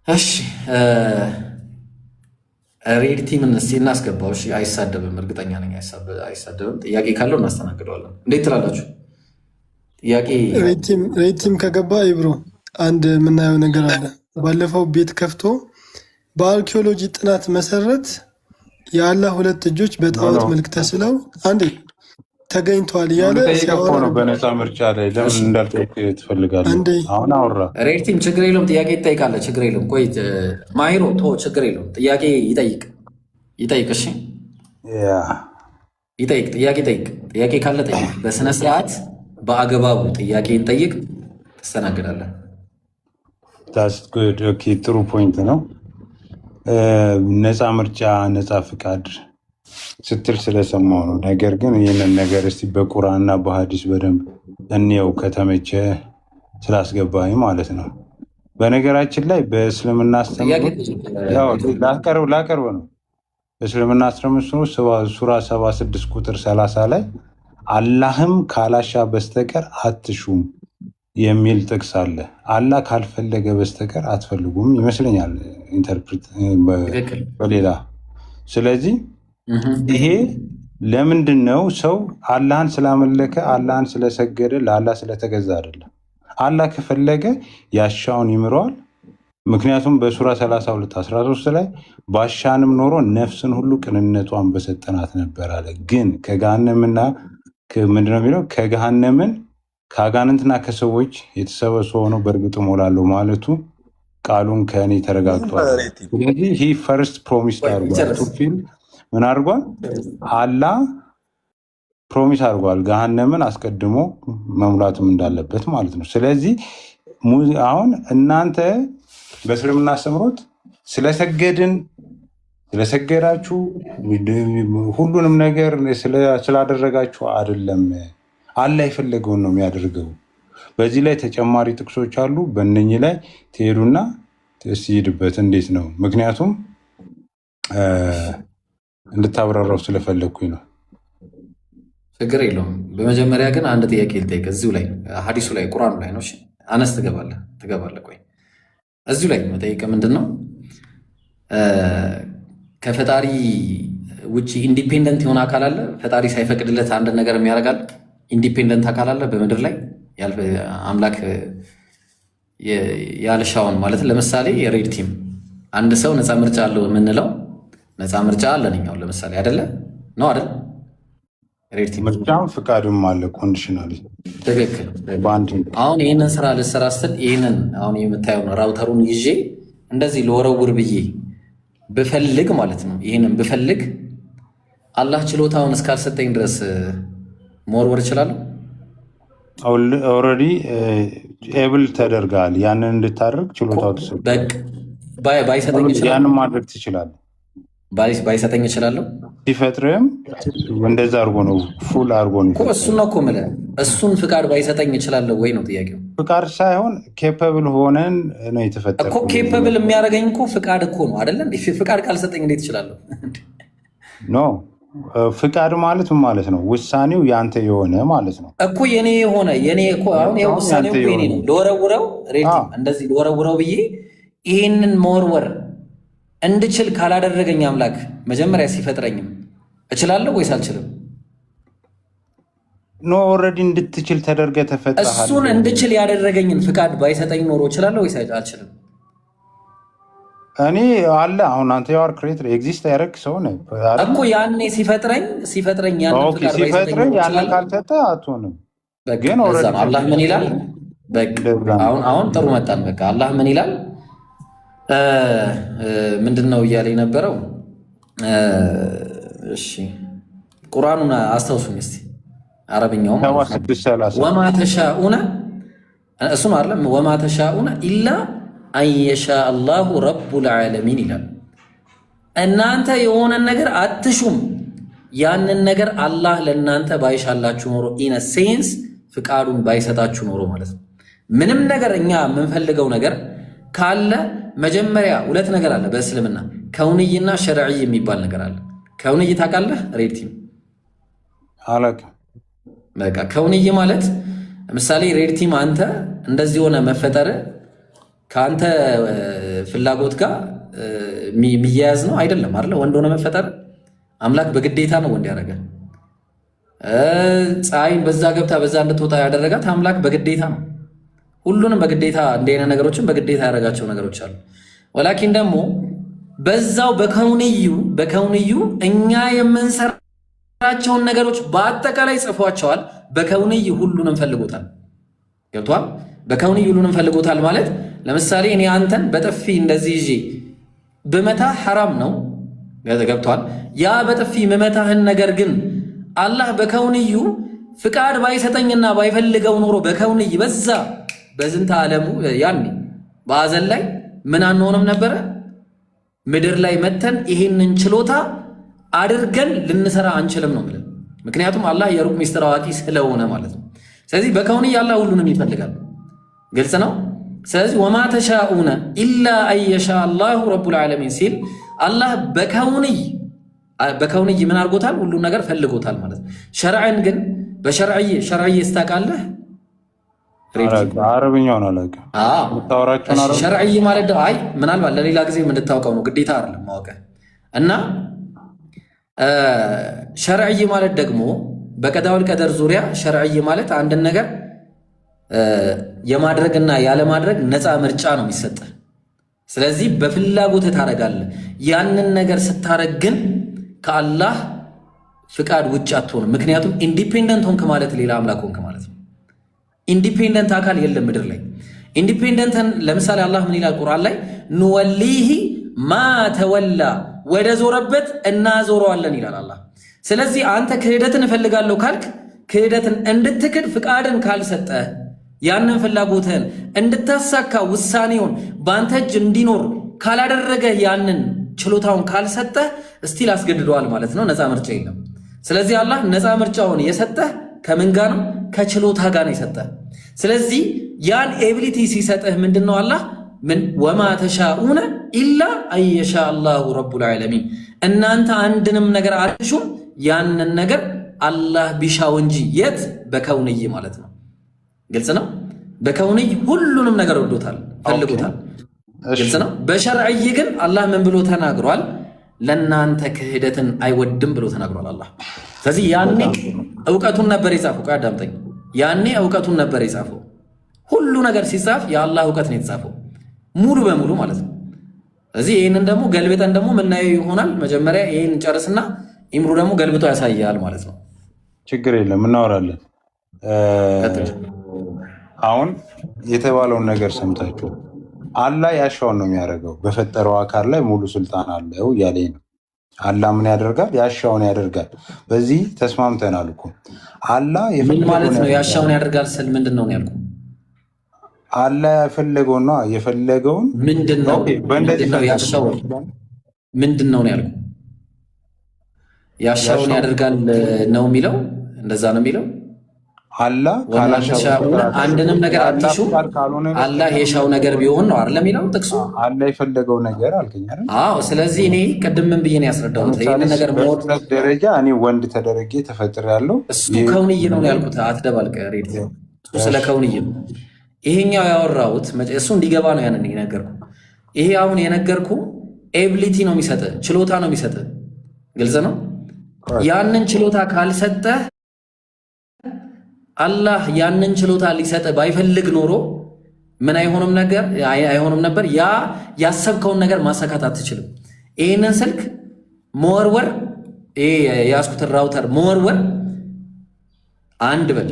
እሺ ሬድ ቲምን እስኪ እናስገባው። እሺ አይሳደብም፣ እርግጠኛ ነኝ አይሳደብም። ጥያቄ ካለው እናስተናግደዋለን። እንዴት ትላላችሁ? ጥያቄ ሬድ ቲም ከገባ ይብሮ አንድ የምናየው ነገር አለ። ባለፈው ቤት ከፍቶ በአርኪኦሎጂ ጥናት መሰረት የአላህ ሁለት እጆች በጣዖት መልክ ተስለው አንዴ ተገኝተዋል እያለ ነው። በነፃ ምርጫ ላይ ለምን እንዳልጠይቅ ትፈልጋለህ? አሁን አወራ ሬድ ቲም ችግር የለውም። ጥያቄ ይጠይቃለህ። ችግር የለውም። ቆይ ማሂሮ ችግር የለውም። ጥያቄ ይጠይቅ። እሺ ይጠይቅ። ጥያቄ ጠይቅ። ጥያቄ ካለ ጠይቅ። በስነ ስርዓት በአግባቡ ጥያቄን ጠይቅ፣ ትስተናግዳለህ። ጥሩ ፖይንት ነው። ነፃ ምርጫ ነፃ ፍቃድ ስትል ስለሰማው ነው። ነገር ግን ይህንን ነገር እስቲ በቁርአንና በሀዲስ በደንብ እንየው ከተመቸ ስላስገባኝ ማለት ነው። በነገራችን ላይ በእስልምና ላቀርብ ነው። በእስልምና አስተምህሮ ሱራ 76 ቁጥር 30 ላይ አላህም ካላሻ በስተቀር አትሹም የሚል ጥቅስ አለ። አላህ ካልፈለገ በስተቀር አትፈልጉም ይመስለኛል ኢንተርፕሬት በሌላ። ስለዚህ ይሄ ለምንድን ነው? ሰው አላህን ስላመለከ አላህን ስለሰገደ ለአላህ ስለተገዛ አይደለም። አላህ ከፈለገ ያሻውን ይምረዋል። ምክንያቱም በሱራ 32:13 ላይ ባሻንም ኖሮ ነፍስን ሁሉ ቅንነቷን በሰጠናት ነበር አለ። ግን ከገሃነምና ምንድነው የሚለው? ከገሃነምን ከአጋንንትና ከሰዎች የተሰበሰቡ ሆነው በእርግጥ እሞላለሁ ማለቱ ቃሉን ከእኔ ተረጋግጧል። ስለዚህ ይህ ፈርስት ፕሮሚስ አድርጓል። ምን አድርጓል? አላህ ፕሮሚስ አድርጓል ገሃነምን አስቀድሞ መሙላትም እንዳለበት ማለት ነው። ስለዚህ አሁን እናንተ በእስልምና አስተምህሮት ስለሰገዳችሁ ሁሉንም ነገር ስላደረጋችሁ አይደለም። አላህ የፈለገውን ነው የሚያደርገው። በዚህ ላይ ተጨማሪ ጥቅሶች አሉ። በእነኚህ ላይ ትሄዱና ትሄድበት እንዴት ነው? ምክንያቱም እንድታብራራው ስለፈለግኩኝ ነው። ችግር የለውም። በመጀመሪያ ግን አንድ ጥያቄ ልጠይቅ። እዚሁ ላይ ሀዲሱ ላይ ቁርአኑ ላይ ነው። አነስ ትገባለህ። ቆይ እዚሁ ላይ መጠየቅ ምንድን ነው? ከፈጣሪ ውጭ ኢንዲፔንደንት የሆነ አካል አለ? ፈጣሪ ሳይፈቅድለት አንድ ነገር የሚያደርጋል ኢንዲፔንደንት አካል አለ በምድር ላይ አምላክ ያልሻውን ማለት። ለምሳሌ የሬድ ቲም አንድ ሰው ነፃ ምርጫ አለው የምንለው ነፃ ምርጫ አለን እኛው ለምሳሌ አይደለ ነው አይደል? ሬድ ቲም ምርጫም ፍቃድም አለ ኮንዲሽናሊ። ትክክል። አሁን ይህንን ስራ ልሰራ ስትል ይህንን አሁን የምታየውን ራውተሩን ይዤ እንደዚህ ለወረውር ብዬ ብፈልግ ማለት ነው። ይህንን ብፈልግ አላህ ችሎታውን እስካልሰጠኝ ድረስ መወርወር እችላለሁ። ኦልሬዲ ኤብል ተደርጋል። ያንን እንድታደርግ ችሎታው ተሰጥቷል። ባይሰጠኝ ይችላል። ያንን ማድረግ ትችላለህ። ባይሰጠኝ እችላለሁ። ሲፈጥርም እንደዛ አድርጎ ነው ፉል አድርጎ ነው። እሱን ነው እኮ የምልህ። እሱን ፍቃድ ባይሰጠኝ እችላለሁ ወይ ነው ጥያቄው። ፍቃድ ሳይሆን ኬፐብል ሆነን ነው የተፈጠረ እኮ። ኬፐብል የሚያደርገኝ እኮ ፍቃድ እኮ ነው አይደለ? ፍቃድ ካልሰጠኝ እንዴት እችላለሁ? ኖ ፍቃድ ማለት ምን ማለት ነው? ውሳኔው ያንተ የሆነ ማለት ነው እኮ። የኔ የሆነ የኔ እኮ አሁን ያው ውሳኔው የኔ ነው። ለወረውረው ሬት እንደዚህ ለወረውረው ብዬ ይሄንን መወርወር እንድችል ካላደረገኝ አምላክ መጀመሪያ ሲፈጥረኝም እችላለሁ ወይስ አልችልም? ኖ ኦልሬዲ እንድትችል ተደርገህ ተፈጥረሃል። እሱን እንድችል ያደረገኝን ፍቃድ ባይሰጠኝ ኖሮ እችላለሁ ወይስ አልችልም? እኔ አለ አሁን አንተ ያወር ክሬተር ኤግዚስት ያደረግ ሰው ነህ እኮ። ያኔ ሲፈጥረኝ ያንን ፍቃድ ባይሰጠኝ ያንን ካልሰጠ አትሆንም። ግን አላህ ምን ይላል? አሁን ጥሩ መጣን። በቃ አላህ ምን ይላል? ምንድን ነው እያለ የነበረው? እሺ ቁርአኑን አስታውሱኝ እስቲ። አረብኛውም ወማ ተሻኡነ እሱ ነው አይደለም? ወማ ተሻኡነ ኢላ አንየሻ አላሁ ረቡል ዓለሚን ይላል። እናንተ የሆነን ነገር አትሹም ያንን ነገር አላህ ለእናንተ ባይሻላችሁ ኖሮ ኢነ ሴንስ ፍቃዱን ባይሰጣችሁ ኖሮ ማለት ነው። ምንም ነገር እኛ የምንፈልገው ነገር ካለ መጀመሪያ ሁለት ነገር አለ በእስልምና፣ ከውንይና ሸርዒ የሚባል ነገር አለ። ከውንይ ታውቃለህ? ሬድ ቲም አላውቅም። በቃ ከውንይ ማለት ለምሳሌ ሬድ ቲም አንተ እንደዚህ ሆነ መፈጠር ከአንተ ፍላጎት ጋር የሚያያዝ ነው አይደለም አይደለ? ወንድ ሆነ መፈጠር አምላክ በግዴታ ነው ወንድ ያደረገ። ፀሐይን በዛ ገብታ በዛ እንድትወጣ ያደረጋት አምላክ በግዴታ ነው። ሁሉንም በግዴታ እንዲህ አይነት ነገሮችን በግዴታ ያደረጋቸው ነገሮች አሉ። ወላኪን ደግሞ በዛው በከውንዩ እኛ የምንሰራቸውን ነገሮች በአጠቃላይ ጽፏቸዋል። በከውንይ ሁሉንም ፈልጎታል። ገብቷል? በከውንይ ሁሉንም ፈልጎታል ማለት ለምሳሌ እኔ አንተን በጥፊ እንደዚህ ይዤ ብመታ ሐራም ነው። ገብቷል? ያ በጥፊ መመታህን ነገር ግን አላህ በከውንዩ ፍቃድ ባይሰጠኝና ባይፈልገው ኖሮ በከውንይ በዛ በዝንተ ዓለሙ ያኔ በአዘን ላይ ምን አንሆንም ነበረ? ምድር ላይ መተን ይሄንን ችሎታ አድርገን ልንሰራ አንችልም ነው ማለት። ምክንያቱም አላህ የሩቅ ሚስጥር አዋቂ ስለሆነ ማለት ነው። ስለዚህ በከውንይ አላህ ሁሉንም ይፈልጋል። ግልጽ ነው። ስለዚህ ወማ ተሻኡነ ኢላ አየሻ አላሁ ረቡል ዓለሚን ሲል አላህ በከውንይ ምን አድርጎታል? ሁሉን ነገር ፈልጎታል ማለት ነው። ሸርዕን ግን በሸርዕይ እስታውቃለህ? አረብኛውን አላውቅም። ሸርዕይ ማለት አይ ምናልባት ለሌላ ጊዜ እንድታውቀው ነው፣ ግዴታ አይደለም ማወቅ። እና ሸርዕይ ማለት ደግሞ በቀዳውል ቀደር ዙሪያ ሸርዕይ ማለት አንድን ነገር የማድረግና ያለማድረግ ነፃ ምርጫ ነው የሚሰጥ። ስለዚህ በፍላጎትህ ታደርጋለህ። ያንን ነገር ስታረግ ግን ከአላህ ፍቃድ ውጭ አትሆንም። ምክንያቱም ኢንዲፔንደንት ሆንክ ማለት ሌላ አምላክ ሆንክ ማለት ነው። ኢንዲፔንደንት አካል የለም ምድር ላይ። ኢንዲፔንደንትን ለምሳሌ አላህ ምን ይላል ቁርአን ላይ? ኑወሊሂ ማ ተወላ፣ ወደ ዞረበት እናዞረዋለን ይላል አላህ። ስለዚህ አንተ ክህደትን እፈልጋለሁ ካልክ ክህደትን እንድትክድ ፍቃድን ካልሰጠህ ያንን ፍላጎትህን እንድታሳካ ውሳኔውን በአንተ እጅ እንዲኖር ካላደረገህ ያንን ችሎታውን ካልሰጠህ እስቲል አስገድደዋል ማለት ነው። ነፃ ምርጫ የለም። ስለዚህ አላህ ነፃ ምርጫውን የሰጠህ ከምን ጋር ነው? ከችሎታ ጋር ነው የሰጠህ። ስለዚህ ያን ኤቢሊቲ ሲሰጥህ ምንድነው አላህ ወማ ተሻኡነ ኢላ አየሻ አላሁ ረቡል ዓለሚን፣ እናንተ አንድንም ነገር አትሹም ያንን ነገር አላህ ቢሻው እንጂ። የት? በከውንይ ማለት ነው። ግልጽ ነው። በከውንይ ሁሉንም ነገር ወዶታል፣ ፈልጎታል። ግልጽ ነው። በሸርዕይ ግን አላህ ምን ብሎ ተናግሯል? ለናንተ ክህደትን አይወድም ብሎ ተናግሯል አላህ። ስለዚህ ያኔ እውቀቱን ነበር የጻፈው። አዳምጠኝ። ያኔ እውቀቱን ነበር የጻፈው። ሁሉ ነገር ሲጻፍ የአላህ እውቀት ነው የተጻፈው ሙሉ በሙሉ ማለት ነው። ስለዚህ ይህንን ደግሞ ገልብጠን ደግሞ ምናየው ይሆናል። መጀመሪያ ይህን ጨርስና ኢምሩ ደግሞ ገልብጦ ያሳያል ማለት ነው። ችግር የለም እናወራለን። አሁን የተባለውን ነገር ሰምታችሁ አላህ ያሻውን ነው የሚያደርገው። በፈጠረው አካል ላይ ሙሉ ስልጣን አለው እያለኝ ነው። አላህ ምን ያደርጋል? ያሻውን ያደርጋል። በዚህ ተስማምተናል እኮ። አላህ ምን ማለት ነው? ያሻውን ያደርጋል ስል ምንድን ነው ያልኩ? አላህ የፈለገውን ነው የፈለገውን ምንድን ነው ያሻው ምንድን ነው ያልኩ? ያሻውን ያደርጋል ነው የሚለው። እንደዛ ነው የሚለው። አላህ አንድንም ነገር አትሹ አላህ የሻው ነገር ቢሆን ነው አይደል የሚለው ጥቅሱ። አላህ የፈለገው ነገር አልከኝ አይደል? አዎ። ስለዚህ እኔ ቅድም ምን ብዬ ነው ያስረዳሁት? ይሄን ነገር ሞት ደረጃ እኔ ወንድ ተደረጌ ተፈጥሬያለሁ። እሱ ከውንይ ነው ያልኩት። አትደባልቀ ሬድ። እሱ ስለ ከውንይ ነው ይሄኛው ያወራሁት። እሱ እንዲገባ ነው ያንን የነገርኩ። ይሄ አሁን የነገርኩ ኤቢሊቲ ነው የሚሰጥ፣ ችሎታ ነው የሚሰጥ። ግልጽ ነው። ያንን ችሎታ ካልሰጠ አላህ ያንን ችሎታ ሊሰጥ ባይፈልግ ኖሮ ምን አይሆንም ነበር። ያ ያሰብከውን ነገር ማሳካት አትችልም። ይህንን ስልክ መወርወር፣ የያዝኩትን ራውተር መወርወር አንድ በል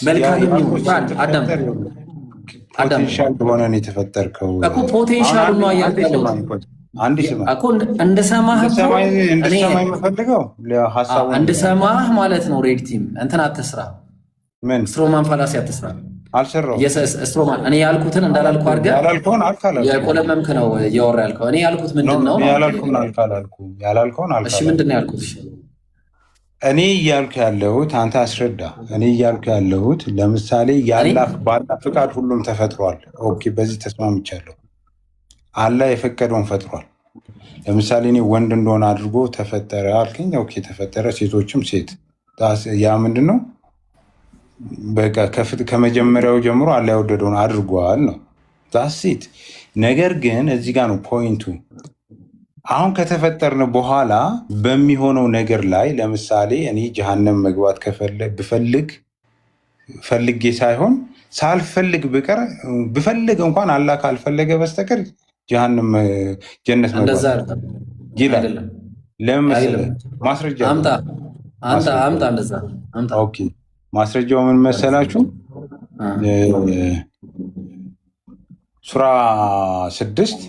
መልካም ፖቴንሻል በሆነ ነው የተፈጠርከው እኮ ፖቴንሻሉ ነው ያለው። አንድ ስማ እኮ እንደሰማህ እንደሰማህ ማለት ነው። ሬድ ቲም እንትን አትስራ። ምን ስትሮማን ፋላሲ አትስራ። አልሰራሁም። ስትሮማን እኔ ያልኩትን እንዳላልኩ አድርገህ የቆለመምክ ነው እያወራ ያልከው። እኔ ያልኩት ምንድን ነው? ያላልከውን እሺ ምንድን ነው ያልኩት? እኔ እያልኩ ያለሁት አንተ አስረዳ። እኔ እያልኩ ያለሁት ለምሳሌ በአላህ ፍቃድ ሁሉም ተፈጥሯል። ኦኬ፣ በዚህ ተስማምቻለሁ። አላህ የፈቀደውን ፈጥሯል። ለምሳሌ እኔ ወንድ እንደሆነ አድርጎ ተፈጠረ አልከኝ። ኦኬ፣ ተፈጠረ። ሴቶችም ሴት። ያ ምንድን ነው? በቃ ከመጀመሪያው ጀምሮ አላህ የወደደውን አድርጓል ነው። ዳሲት ነገር ግን እዚህ ጋር ነው ፖይንቱ። አሁን ከተፈጠርን በኋላ በሚሆነው ነገር ላይ ለምሳሌ እኔ ጀሃነም መግባት ብፈልግ ፈልጌ ሳይሆን ሳልፈልግ ብቀር ብፈልግ እንኳን አላህ ካልፈለገ በስተቀር ጀሃነም ጀነት መግባት ይላል። ለምን መሰለህ? ማስረጃ አምጣ እንደዛ አምጣ። ኦኬ ማስረጃው ምን መሰላችሁ? ሱራ 6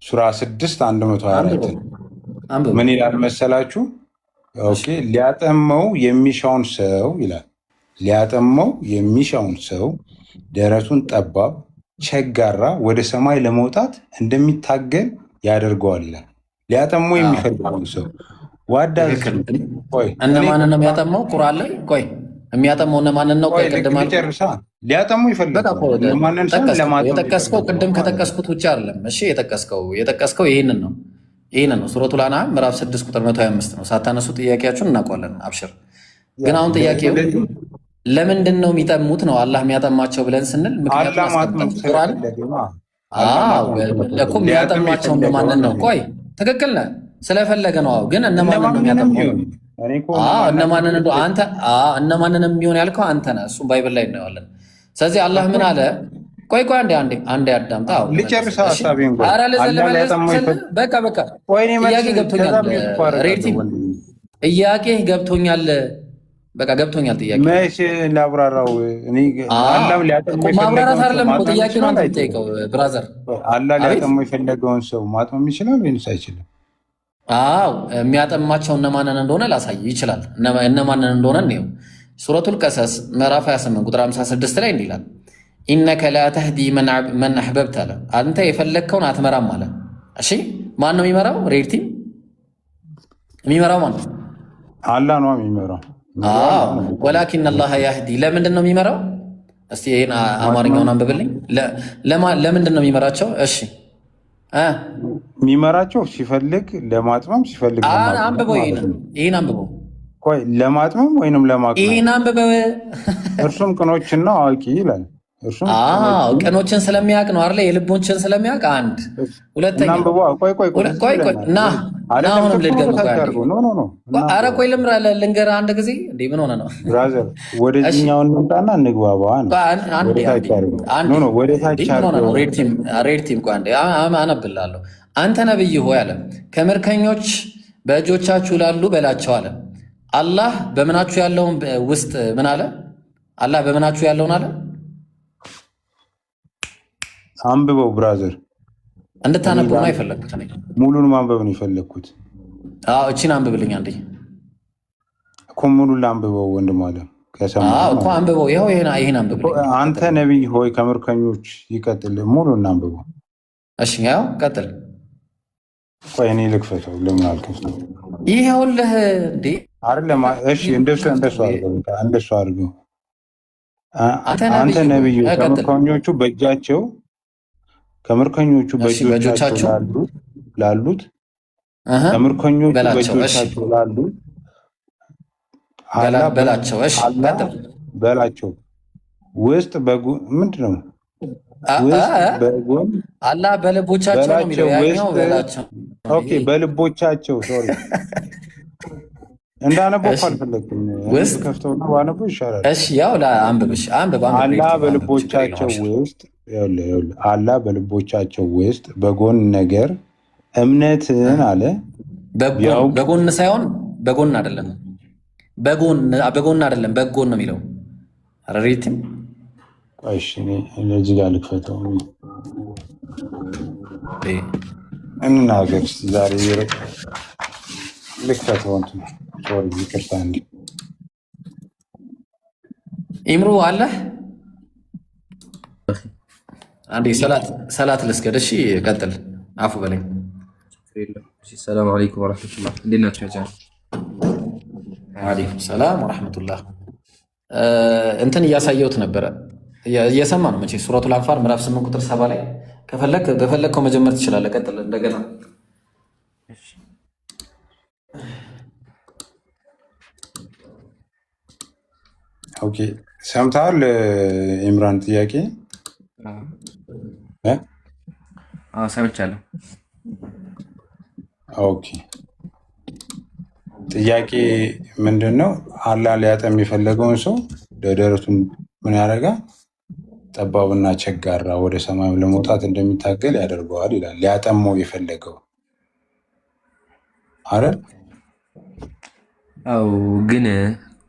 124 ምን ይላል መሰላችሁ? ኦኬ ሊያጠመው የሚሻውን ሰው ይላል። ሊያጠመው የሚሻውን ሰው ደረቱን ጠባብ ቸጋራ ወደ ሰማይ ለመውጣት እንደሚታገል ያደርገዋል ይላል። ሊያጠመው የሚፈልገውን ሰው እነማንን ነው የሚያጠመው? ቁርአን ላይ ቆይ የሚያጠመው እነማንን ነው? ቆይ ቅድም ሊያጠመው ይፈልጋል። የጠቀስከው ቅድም ከጠቀስኩት ውጭ አይደለም። እሺ የጠቀስከው ይህንን ነው። ሱረቱል አንዓም ምዕራፍ 6 ቁጥር 125 ነው። ሳታነሱ ጥያቄያችሁን እናውቀዋለን። አብሽር። ግን አሁን ጥያቄው ለምንድን ነው የሚጠሙት ነው? አላህ የሚያጠማቸው ብለን ስንል ምክንያቱም እኮ የሚያጠማቸው እነማንን ነው? ቆይ ትክክል ነህ፣ ስለፈለገ ነው። ግን እነማንን ነው የሚያጠማው? እነማንን የሚሆን ያልከው አንተ ነህ። እሱም ባይብል ላይ እናየዋለን። ስለዚህ አላህ ምን አለ? ቆይ አንዴ አዳምጣ። በቃ ጥያቄ ገብቶኛል። ሬቲም ጥያቄ ገብቶኛል። በቃ ገብቶኛል። ጥያቄ መቼ ላብራራው? ማብራራት አይደለም እኮ ጥያቄ ነው የምጠይቀው ብራዘር። አላህ ሊያጠመው የፈለገውን ሰው ማጥመም ይችላል ወይንስ አይችልም? አዎ የሚያጠማቸው እነማንን እንደሆነ ላሳይ ይችላል። እነማንን እንደሆነ ነው። ሱረቱል ቀሰስ ምዕራፍ 28 ቁጥር 56 ላይ እንዲህ ይላል፣ ኢነከ ላ ተህዲ መን አሕበብተ አለ። አንተ የፈለግከውን አትመራም አለ። እሺ ማን ነው የሚመራው? ሬድቲም የሚመራው ማን ነው? አላህ ነው የሚመራው። ወላኪን አላህ ያህዲ። ለምንድን ነው የሚመራው? እስቲ ይህን አማርኛውን አንብብልኝ። ለምንድን ነው የሚመራቸው? እሺ የሚመራቸው ሲፈልግ ለማጥመም ሲፈልግ አንብበው። ይህን አንብበው። ቆይ ለማጥመም ወይንም ለማጥመም? ይህን አንብበው። እርሱም ቅኖችና አዋቂ ይላል። ቅኖችን ስለሚያውቅ ነው አይደለ? የልቦችን ስለሚያውቅ አንድ። ሁለተኛ አሁንም ኧረ ቆይ ልንገርህ አንድ ጊዜ። እንደ ምን ሆነ ነው ብራዘር? ወደዚህኛው እንምጣና እንግባባ ነው። ሬድ ቲም ቆይ አንዴ አነብልሃለሁ። አንተ ነብይ ሆይ አለ ከምርኮኞች በእጆቻችሁ ላሉ በላቸው አለ። አላህ በምናችሁ ያለውን ውስጥ ምን አለ? አላህ በምናችሁ ያለውን አለ አንብበው ብራዘር። እንድታነበው ነው የፈለግኩት። ሙሉን ማንበብ ነው የፈለግኩት። እቺን አንብብልኝ አንዴ እኮ ሙሉን ላንብበው ወንድም አለ እኮ አንብበው። ይኸው ይሄን አንብብልኝ። አንተ ነቢይ ሆይ ከምርኮኞች ይቀጥል። ሙሉን አንብበው። እሺ ያው ቀጥል። ቆይ እኔ ልክፈተው። ለምን አልከፍተው? ይኸውልህ እንዴ አይደለም። እሺ እንደሱ አድርገው። አንተ ነቢይ ከምርኮኞቹ በእጆቻቸው ላሉት ከምርኮኞቹ በእጆቻቸው ላሉት በላቸው ውስጥ ምንድን ነው? አላህ በልቦቻቸው ነው የሚለው። ያኛው በላቸው። ኦኬ በልቦቻቸው ሶሪ እንዳነበው አልፈለግም። ከፍተው ነው ባነበው ይሻላል። እሺ ያው አንብብሽ አንብብ። አላህ በልቦቻቸው ውስጥ በጎን ነገር እምነትን አለ። በጎን ሳይሆን በጎን አይደለም፣ በጎን አይደለም፣ በጎን ነው የሚለው። ሬትም እሺ እዚህ ጋር ልክፈተው እንናገር ዛሬ ልክፈተው እንትን ሶሪ ይቅርታ። ኢምሩ አለ አንዴ ሰላት ልስገድ። እሺ ቀጥል። አፉ በለኝ። ሰላም አለይኩም ወራህመቱላህ። እንዴት ናችሁ? ያቻ ወአለይኩም ሰላም ወራህመቱላህ። እንትን እያሳየሁት ነበረ። እየሰማ ነው መቼ ሱረቱል አንፋል ምዕራፍ 8 ቁጥር 7 ላይ በፈለግከው መጀመር ትችላለህ። ቀጥል እንደገና። ኦኬ ሰምተሃል ኢምራን? ጥያቄ ሰምቻለሁ። ኦኬ ጥያቄ ምንድን ነው? አላህ ሊያጠም የፈለገውን ሰው ደረቱን ምን ያደርጋል? ጠባብና ቸጋራ ወደ ሰማይ ለመውጣት እንደሚታገል ያደርገዋል ይላል። ሊያጠመው የፈለገው አረ አው ግን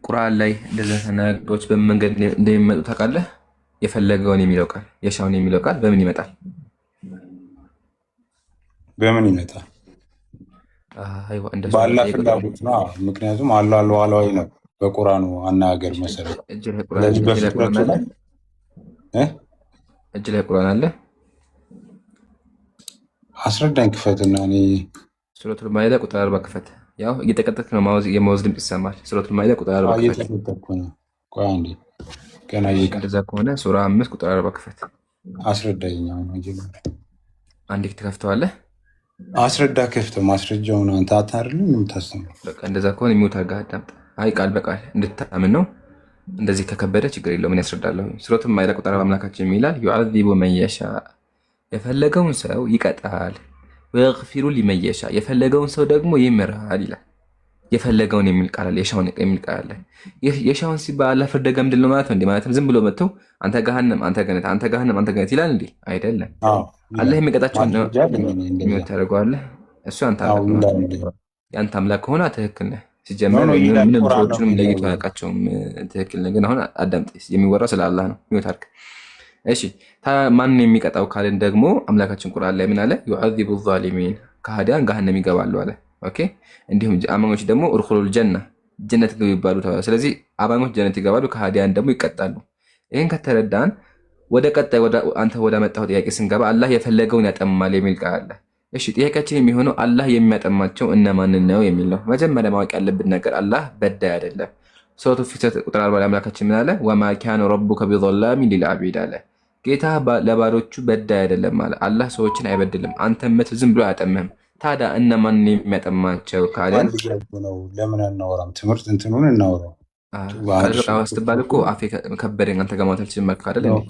ቁርአን ላይ እንደዛ ነገሮች በምን መንገድ እንደሚመጡ ታውቃለህ? የፈለገውን የሚለው ቃል የሻውን የሚለው ቃል በምን ይመጣል? በምን ይመጣል? አይዋ እንደሱ በአላህ ፍላጎት ነው። ምክንያቱም አላህ ሉዓላዊ ነው በቁርአኑ አናገር መሰረት። ስለዚህ በፍጥረቱ ላይ እጅ ላይ ቁርአን አለ። አስረዳኝ ክፈትና እኔ ሱረቱል ማኢዳ ቁጥር 40 ክፈት። ያው እየተቀጠልክ ነው፣ የማውዝ ድምፅ ይሰማል። ሱረቱል ማኢዳ ቁጥር 40 ክፈት። እየተቀጠልኩ ነው። ቆይ አንዴ ገና እንደዛ ከሆነ ሱራ 5 ቁጥር 40 ክፈት። አስረዳኝ። አንዴ ትከፍተዋለህ። አስረዳ ከፍተው ማስረጃውን አንተ አታርልም የምታስተምረው። በቃ እንደዛ ከሆነ የሚውት አድርገህ አዳምጥ። አይ ቃል በቃል እንድታምን ነው። እንደዚህ ከከበደ ችግር የለውም፣ እኔ ያስረዳለሁ። ሱረቱል ማኢዳ ቁጥር 40 አምላካችን ይላል ዩዐዚቡ መን የሻ የፈለገውን ሰው ይቀጣል፣ ወየግፊሩ ሊመን የሻ የፈለገውን ሰው ደግሞ ይምራል ይላል። የፈለገውን የሚል ቃል አለ፣ የሻውን የሚል ቃል አለ። የሻውን ሲባል አላህ ፍርደ ገምድል ነው ማለት ነው እንዴ? ማለትም ዝም ብሎ መጥተው አንተ ገሃነም፣ አንተ ገነት፣ አንተ ገሃነም፣ አንተ ገነት ይላል እንዴ? አይደለም። አላህ የሚቀጣቸውን ነው የሚያደርገዋለህ። እሱ የአንተ አምላክ ከሆነ ትክክል ነህ። ሲጀመር ምንም ሰዎችንም ለይቶ አያውቃቸውም። ትክክል ነህ። ግን አሁን አዳምጥ፣ የሚወራው ስለ አላህ ነው። ሚወት አድርግ። እሺ ማንን የሚቀጣው ካልን ደግሞ አምላካችን ቁርአን ላይ ምን አለ? ዩዐዚቡ ዛሊሚን ከሃዲያን ገሃነም ይገባሉ አለ። ኦኬ እንዲሁም አማኞች ደግሞ ኡድኹሉል ጀና ጀነት ግቡ ይባሉ ተባለ። ስለዚህ አማኞች ጀነት ይገባሉ፣ ከሃዲያን ደግሞ ይቀጣሉ። ይህን ከተረዳን ወደ ቀጣይ አንተ ወደ መጣው ጥያቄ ስንገባ አላህ የፈለገውን ያጠማል የሚል ቃል አለ። እሺ ጥያቄያችን የሚሆነው አላህ የሚያጠማቸው እነማንን ነው የሚል ነው። መጀመሪያ ማወቅ ያለብን ነገር አላህ በዳይ አይደለም። ሱረቱ ፊተር ቁጥር 40 ላይ አምላካችን ምን አለ? ወማ ካነ ረቡከ ቢዘላሚን ሊልዓቢድ አለ። ጌታ ለባሮቹ በዳይ አይደለም አለ። አላህ ሰዎችን አይበድልም። አንተ ምትል ዝም ብሎ አያጠምህም። ታዲያ እነማንን የሚያጠማቸው ካለን ለምን አናወራም? ትምህርት እንትኑን እናወራው። ቃል በቃል ስትባል እኮ አፌ ከበደኝ አንተ ጋር ማውራት አልችልም መልክ አይደል እንዴ?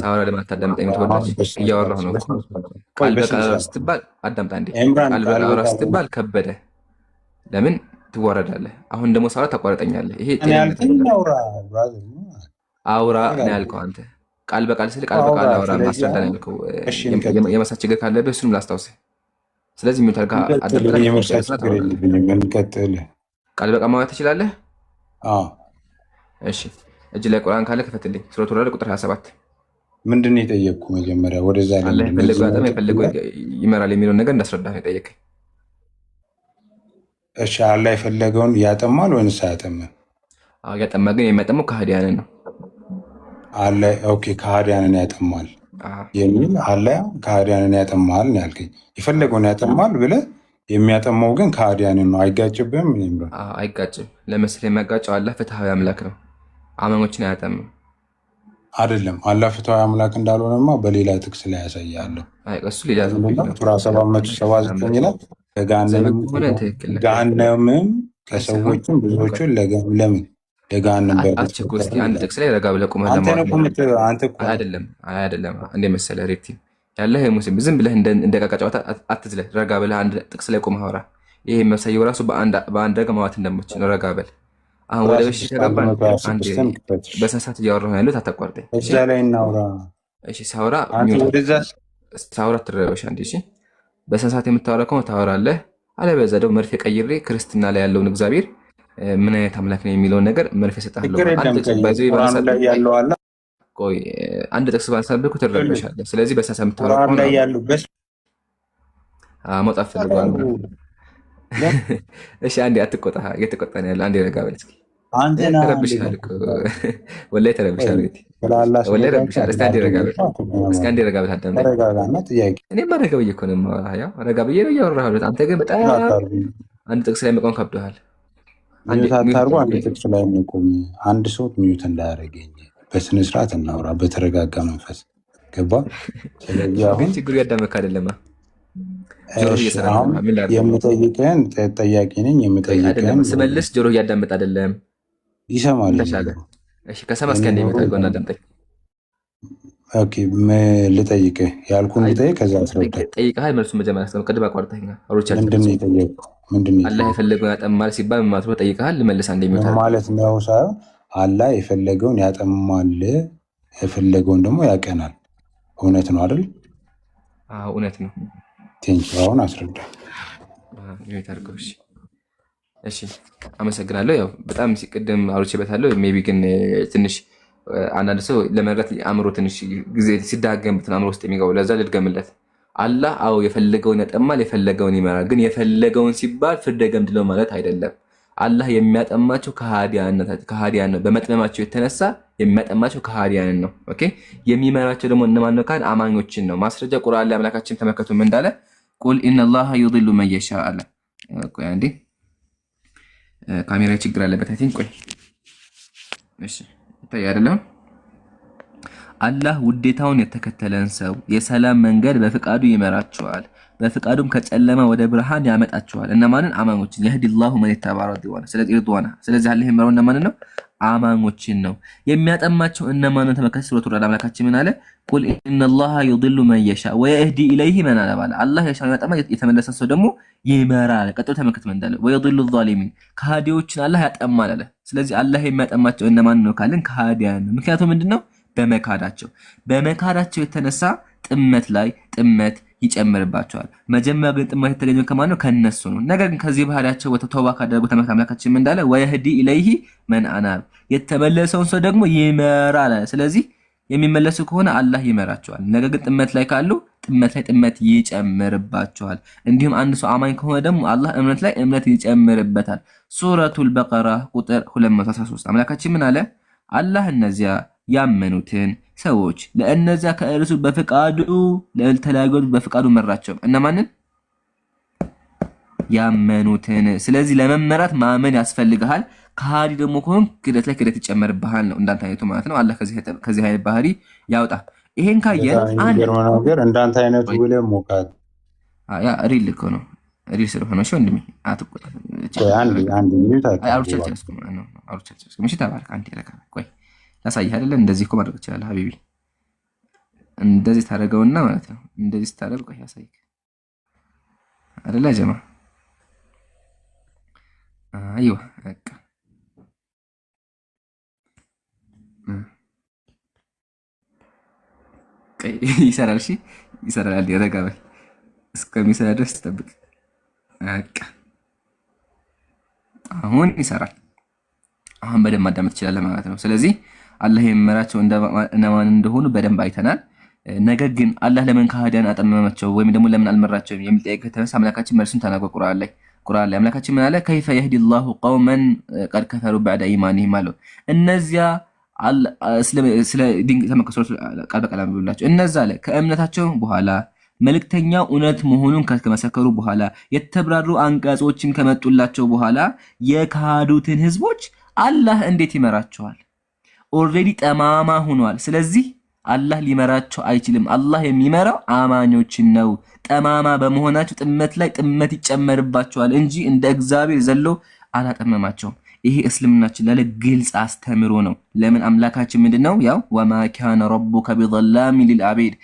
ሳወራ ለማታዳምጠኝ ተወዳጅ እያወራሁ ነው። ቃል በቃል ስትባል አዳምጣ እንዴ። ቃል በቃል ስትባል ከበደ ለምን ትዋረዳለህ? አሁን ደግሞ ሳወራ ታቋርጠኛለህ። ይሄ አውራ ነው ያልከው አንተ። ቃል በቃል ስል ቃል በቃል አውራ ማስረዳ ነው ያልከው። የመሳት ችግር ካለብህ እሱንም ላስታውስህ። ስለዚህ የሚታርጋ ቃል በቃል ማውራት ትችላለህ? እሺ እጅ ላይ ቁርአን ካለ ክፈትልኝ። ሱረቱል ረዕድ ቁጥር 27 ምንድን ነው የጠየቅኩህ? መጀመሪያ ወደዛ አላህ የፈለገው ይመራል የሚለውን ነገር እንዳስረዳ ነው የጠየቀኝ። እሺ አላህ የፈለገውን ያጠማል ወይንስ አያጠማም? ያጠማ ግን የሚያጠማው ከሃዲያንን ነው። አላህ ኦኬ ከሃዲያንን ያጠማል የሚል አላህ ከሃዲያንን ያጠማል ነው ያልከኝ። የፈለገውን ያጠማል ብለህ የሚያጠማው ግን ከሃዲያንን ነው። አይጋጭብህም? አይጋጭም። ለምሳሌ የሚያጋጨው አላህ ፍትሃዊ አምላክ ነው። አማኞችን አያጠምም። አይደለም አላህ ፍትሃዊ አምላክ እንዳልሆነማ በሌላ ጥቅስ ላይ ያሳያለሁ። እሱ ሌላ ሱራ 779 ላይ ገሃነምም ከሰዎችም ብዙዎቹን ለምን ለገሃነም አትቸኩል። እስኪ አንድ ጥቅስ ላይ ረጋ ብለህ ቁመህ አይደለም እንደ መሰለህ ሬክቲ ያለህ ሙስሊም ዝም ብለህ እንደ ዕቃ ጨዋታ አትዝለህ። ረጋ ብለህ አንድ ጥቅስ ላይ ቁመህ አውራ። ይሄ የሚያሳየው ራሱ በአንድ ረጋ ማውራት እንደምትችል ነው። ረጋ በል። አሁን ወደ በሽ ተገባን። አንዴ በሰሳት እያወራሁ ነው ያለሁት፣ አታቋርጠኝ። እዛ ላይ እናውራ። እሺ ሳውራ ትረበሽ አንዴ። እሺ በሰሳት የምታወራ ከሆነ ታወራለህ። አለበለዚያ ደግሞ መርፌ ቀይሬ ክርስትና ላይ ያለውን እግዚአብሔር ምን አይነት አምላክ ነው የሚለውን ነገር መርፌ እሰጥሃለሁ። ቆይ አንድ ጥቅስ ባነሳብህ እኮ ትረበሻለህ። ስለዚህ በሰሳት የምታወራ ከሆነ መውጣት ፈልገዋል። እሺ አንዴ አትቆጣ። እየተቆጣ ነው ያለ። አንዴ ረጋ በል እስኪ። ተረብሻል እኮ ወላሂ ተረብሻል። ወላሂ ተረብሻል። እስኪ አንዴ ረጋ በል። እስኪ አንዴ ረጋ በል። አዳምጠኝ። እኔማ ረጋ ብዬሽ እኮ ነው የማወራህ። ያው ረጋ ብዬሽ ነው እያወራህ ያለሁት። አንተ ግን በጣም አንድ ጥቅስ ላይ መቆም ከብዶሃል። አንድ ጥቅስ ላይ መቆም አንድ ሰው ሚዩት እንዳያደርገኝ በስነ ስርዓት እናውራ፣ በተረጋጋ መንፈስ ገባ። ግን ችግሩ ያዳመክ አይደለም። የምጠይቅህን ጠያቂ ነኝ። የምጠይቅህን ስመልስ ጆሮ እያዳመጥ አይደለም፣ ይሰማል። ከሰማ እስኪ አንዴ የሚታገው እናዳምጠኝ። ኦኬ ልጠይቅህ ያልኩህን ልጠይቅ፣ ከዛ አስረዳ። ጠይቀሃል፣ መልሱን መጀመሪያ አስቀምጥ። ቅድም አቋርጠኸኛል። አውሮቻችን ምንድን ነው የጠየቅኩህ? አላህ የፈለገውን ያጠማል ሲባል ምን ማለት ነው? ጠይቀሃል፣ ልመልስ። እንደሚወጣ ማለት ነው ሳይሆን አላህ የፈለገውን ያጠማል፣ የፈለገውን ደግሞ ያቀናል። እውነት ነው አይደል? አዎ እውነት ነው። ቴንኪው። አሁን አስረዳ። እሺ አመሰግናለሁ። ያው በጣም ቅድም አውርቼበታለሁ። ሜይ ቢ ግን ትንሽ አንዳንድ ሰው ለመረዳት አእምሮ ትንሽ ጊዜ ሲዳገምበትን አእምሮ ውስጥ የሚገባው ለዛ ልድገምለት። አላህ አዎ የፈለገውን ያጠማል፣ የፈለገውን ይመራል። ግን የፈለገውን ሲባል ፍርደ ገምድለው ማለት አይደለም። አላህ የሚያጠማቸው ከሃዲያን ነው። በመጥመማቸው የተነሳ የሚያጠማቸው ከሃዲያንን ነው። ኦኬ የሚመራቸው ደግሞ እነማን ነው? ካን አማኞችን ነው። ማስረጃ ቁርአን ላይ አምላካችን ተመከቱ ምን እንዳለ ቁል ኢነላሃ ዩዲሉ መን የሻ አለ። ቆይ አንዴ ካሜራ ችግር አለበት። አይ ቲንክ ቆይ እሺ ይታይ አይደለም። አላህ ውዴታውን የተከተለን ሰው የሰላም መንገድ በፍቃዱ ይመራቸዋል፣ በፍቃዱም ከጨለማ ወደ ብርሃን ያመጣቸዋል። እነማንን? አማኞችን። የህዲላሁ መን ተባረ ዲዋና። ስለዚህ አላህ የሚመራው እነማንን ነው? አማኞችን ነው። የሚያጠማቸው እነማንን? ተመከተ ሱረቱ ራድ አምላካችን ምን አለ? ቁል ኢነላሃ ዩዲሉ መን የሻ ወየህዲ ኢለይሂ መን አነባ። አላህ የሻውን ያጠማ፣ የተመለሰ ሰው ደግሞ ይመራል። ቀጥሎ ተመከተ ምን እንዳለ ወይዲሉ ዛሊሚን፣ ከሃዲዎችን አላህ ያጠማል አለ። ስለዚህ አላህ የሚያጠማቸው እነማን ነው ካልን ከሃዲያን ነው። ምክንያቱም ምንድነው? በመካዳቸው የተነሳ ጥመት ላይ ጥመት ይጨምርባቸዋል። መጀመሪያ ግን ጥመት የተገኘው ከማን ነው? ከነሱ ነው። ነገር ግን ከዚህ ባህሪያቸው ወደ ተውባ ካደረጉ ተመከተ አምላካችን ምን እንዳለ ወየህዲ ኢለይሂ መን አናብ፣ የተመለሰውን ሰው ደግሞ ይመራል። ስለዚህ የሚመለሱ ከሆነ አላህ ይመራቸዋል። ነገር ግን ጥመት ላይ ካሉ ጥመት ላይ ጥመት ይጨምርባቸዋል። እንዲሁም አንድ ሰው አማኝ ከሆነ ደግሞ አላህ እምነት ላይ እምነት ይጨምርበታል። ሱረቱል በቀራ ቁጥር 213 አምላካችን ምን አለ? አላህ እነዚያ ያመኑትን ሰዎች ለእነዚያ ከእርሱ በፍቃዱ ለተለያዩት በፍቃዱ መራቸው። እነማንን? ያመኑትን። ስለዚህ ለመመራት ማመን ያስፈልግሃል። ከሃዲ ደግሞ ከሆን ክደት ላይ ክደት ይጨመርብሃል ነው። እንዳንተ አይነቱ ማለት ነው። አላህ ከዚህ አይነት ባህሪ ያውጣ። ይሄን ካየን አንድ ነገር እንዳንተ አይነቱ ብለህ ሞቃት ያ ሪል እኮ ነው። ሪል ስለሆነ እሺ ወንድሜ አትቆጣ። አንድ ሚኒት ምሽ ተባረክ። አንድ ያለካ ቆይ ላሳይህ አይደለ? እንደዚህ እኮ ማድረግ ትችላለህ ሀቢቢ። እንደዚህ ታደርገውና ማለት ነው። እንደዚህ ስታደርግ ቆይ ያሳይህ አይደለ ጀማ? አይዋ በቃ ይሰራል። እሺ ይሰራል። ረጋ በል እስከሚሰራ ድረስ ትጠብቅ። በቃ አሁን ይሰራል። አሁን በደንብ ማዳመጥ ትችላለህ ማለት ነው። ስለዚህ አላህ የሚመራቸው እነማን እንደሆኑ በደንብ አይተናል። ነገር ግን አላህ ለምን ከሃዲያን አጠመማቸው ወይም ደግሞ ለምን አልመራቸውም የሚል ጥያቄ ከተነሳ አምላካችን መልሱን ተናግሮ ቁርአን ላይ አምላካችን ምን አለ? ከይፈ የህዲላሁ ቀውመን ቀድ ከፈሩ በዕደ ኢማኒሂም አለ። እነዚያ ስለ ዲን ተመከሰሩ ቃል በቃል ብላቸው እነዛ አለ ከእምነታቸው በኋላ መልእክተኛው እውነት መሆኑን ከመሰከሩ በኋላ የተብራሩ አንቀጾችን ከመጡላቸው በኋላ የካዱትን ህዝቦች አላህ እንዴት ይመራቸዋል? ኦልሬዲ ጠማማ ሆኗል። ስለዚህ አላህ ሊመራቸው አይችልም። አላህ የሚመራው አማኞችን ነው። ጠማማ በመሆናቸው ጥመት ላይ ጥመት ይጨመርባቸዋል እንጂ እንደ እግዚአብሔር ዘሎ አላጠመማቸውም። ይሄ እስልምናችን ላይ ግልጽ አስተምሮ ነው። ለምን አምላካችን ምንድነው? ያው ወማ ካነ ረቡከ ቢዘላሚን ሊልዓቢድ፣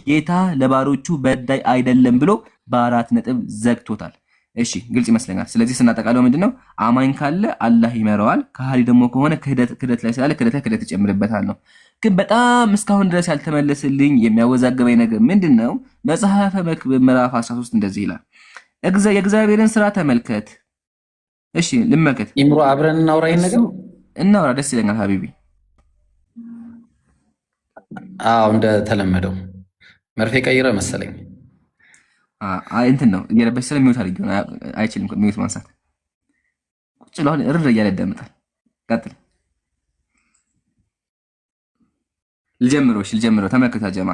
ጌታ ለባሮቹ በዳይ አይደለም ብሎ በአራት ነጥብ ዘግቶታል። እሺ ግልጽ ይመስለኛል። ስለዚህ ስናጠቃለው ምንድነው? አማኝ ካለ አላህ ይመራዋል። ከሃዲ ደግሞ ከሆነ ክህደት ላይ ስላለ ክህደት ላይ ክህደት ይጨምርበታል ነው። ግን በጣም እስካሁን ድረስ ያልተመለሰልኝ የሚያወዛገበኝ ነገር ምንድነው? መጽሐፈ መክብብ ምዕራፍ 13 እንደዚህ ይላል፣ የእግዚአብሔርን ስራ ተመልከት። እሺ ልመልከት። ኢምሮ አብረን እናውራ፣ ይሄን ነገር እናውራ። ደስ ይለኛል ሀቢቢ። አዎ እንደተለመደው መርፌ ቀይረ መሰለኝ። እንትን ነው እየለበሽ ስለሚወት አድርጊ አይችልም ሚውት ማንሳት። ቁጭ ብለዋል እርር እያለ ያዳምጣል። ቀጥል። ልጀምረው። ተመልከታ ጀማ፣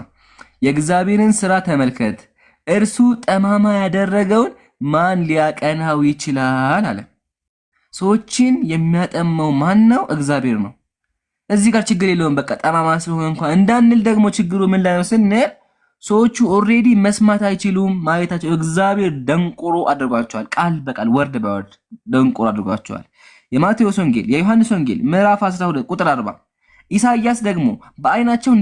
የእግዚአብሔርን ስራ ተመልከት፣ እርሱ ጠማማ ያደረገውን ማን ሊያቀናው ይችላል አለ። ሰዎችን የሚያጠመው ማን ነው? እግዚአብሔር ነው። እዚህ ጋር ችግር የለውም። በቃ ጠማማ ስለሆነ እንኳን እንዳንል ደግሞ ችግሩ ምን ላይ ነው ስንል ሰዎቹ ኦልሬዲ መስማት አይችሉም ማየታቸው እግዚአብሔር ደንቆሮ አድርጓቸዋል። ቃል በቃል ወርድ በወርድ ደንቆሮ አድርጓቸዋል። የማቴዎስ ወንጌል የዮሐንስ ወንጌል ምዕራፍ 12 ቁጥር 40 ኢሳይያስ ደግሞ በአይናቸው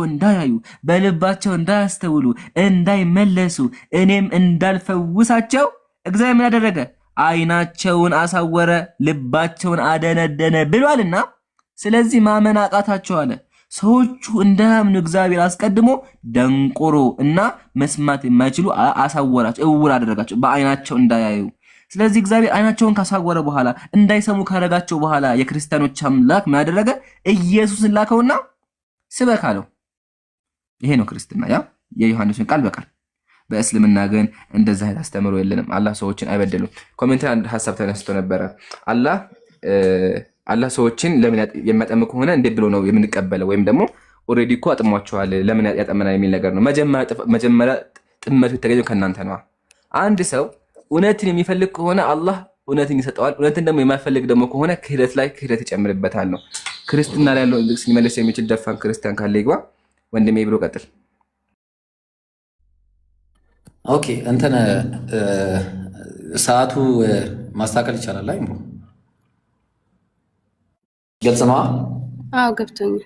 እንዳያዩ በልባቸው እንዳያስተውሉ እንዳይመለሱ እኔም እንዳልፈውሳቸው እግዚአብሔር ምን አደረገ? አይናቸውን አሳወረ፣ ልባቸውን አደነደነ ብሏልና ስለዚህ ማመን አቃታቸው አለ። ሰዎቹ እንዳያምኑ እግዚአብሔር አስቀድሞ ደንቆሮ እና መስማት የማይችሉ አሳወራቸው፣ እውር አደረጋቸው በአይናቸው እንዳያዩ። ስለዚህ እግዚአብሔር አይናቸውን ካሳወረ በኋላ እንዳይሰሙ ካረጋቸው በኋላ የክርስቲያኖች አምላክ ምን አደረገ? ኢየሱስን ላከውና ስበክ አለው። ይሄ ነው ክርስትና፣ ያ የዮሐንስን ቃል በቃል። በእስልምና ግን እንደዛ አይነት አስተምሮ የለንም። አላህ ሰዎችን አይበደሉም። ኮሜንት አንድ ሀሳብ ተነስቶ ነበረ። አላህ ሰዎችን ለምን የሚያጠምቅ ከሆነ እንዴት ብሎ ነው የምንቀበለው? ወይም ደግሞ ኦልሬዲ እኮ አጥሟቸዋል ለምን ያጠመናል የሚል ነገር ነው። መጀመሪያ ጥመቱ የተገኘው ከእናንተ ነው። አንድ ሰው እውነትን የሚፈልግ ከሆነ አላህ እውነትን ይሰጠዋል። እውነትን ደግሞ የማይፈልግ ደግሞ ከሆነ ክህደት ላይ ክህደት ይጨምርበታል ነው። ክርስትና ላይ ያለው ሊመልስ የሚችል ደፋን ክርስቲያን ካለ ይግባ። ወንድሜ ብሎ ቀጥል። ኦኬ እንትን ሰዓቱ ማስተካከል ይቻላል ላይ ግልጽ ነው። አዎ ገብቶኛል።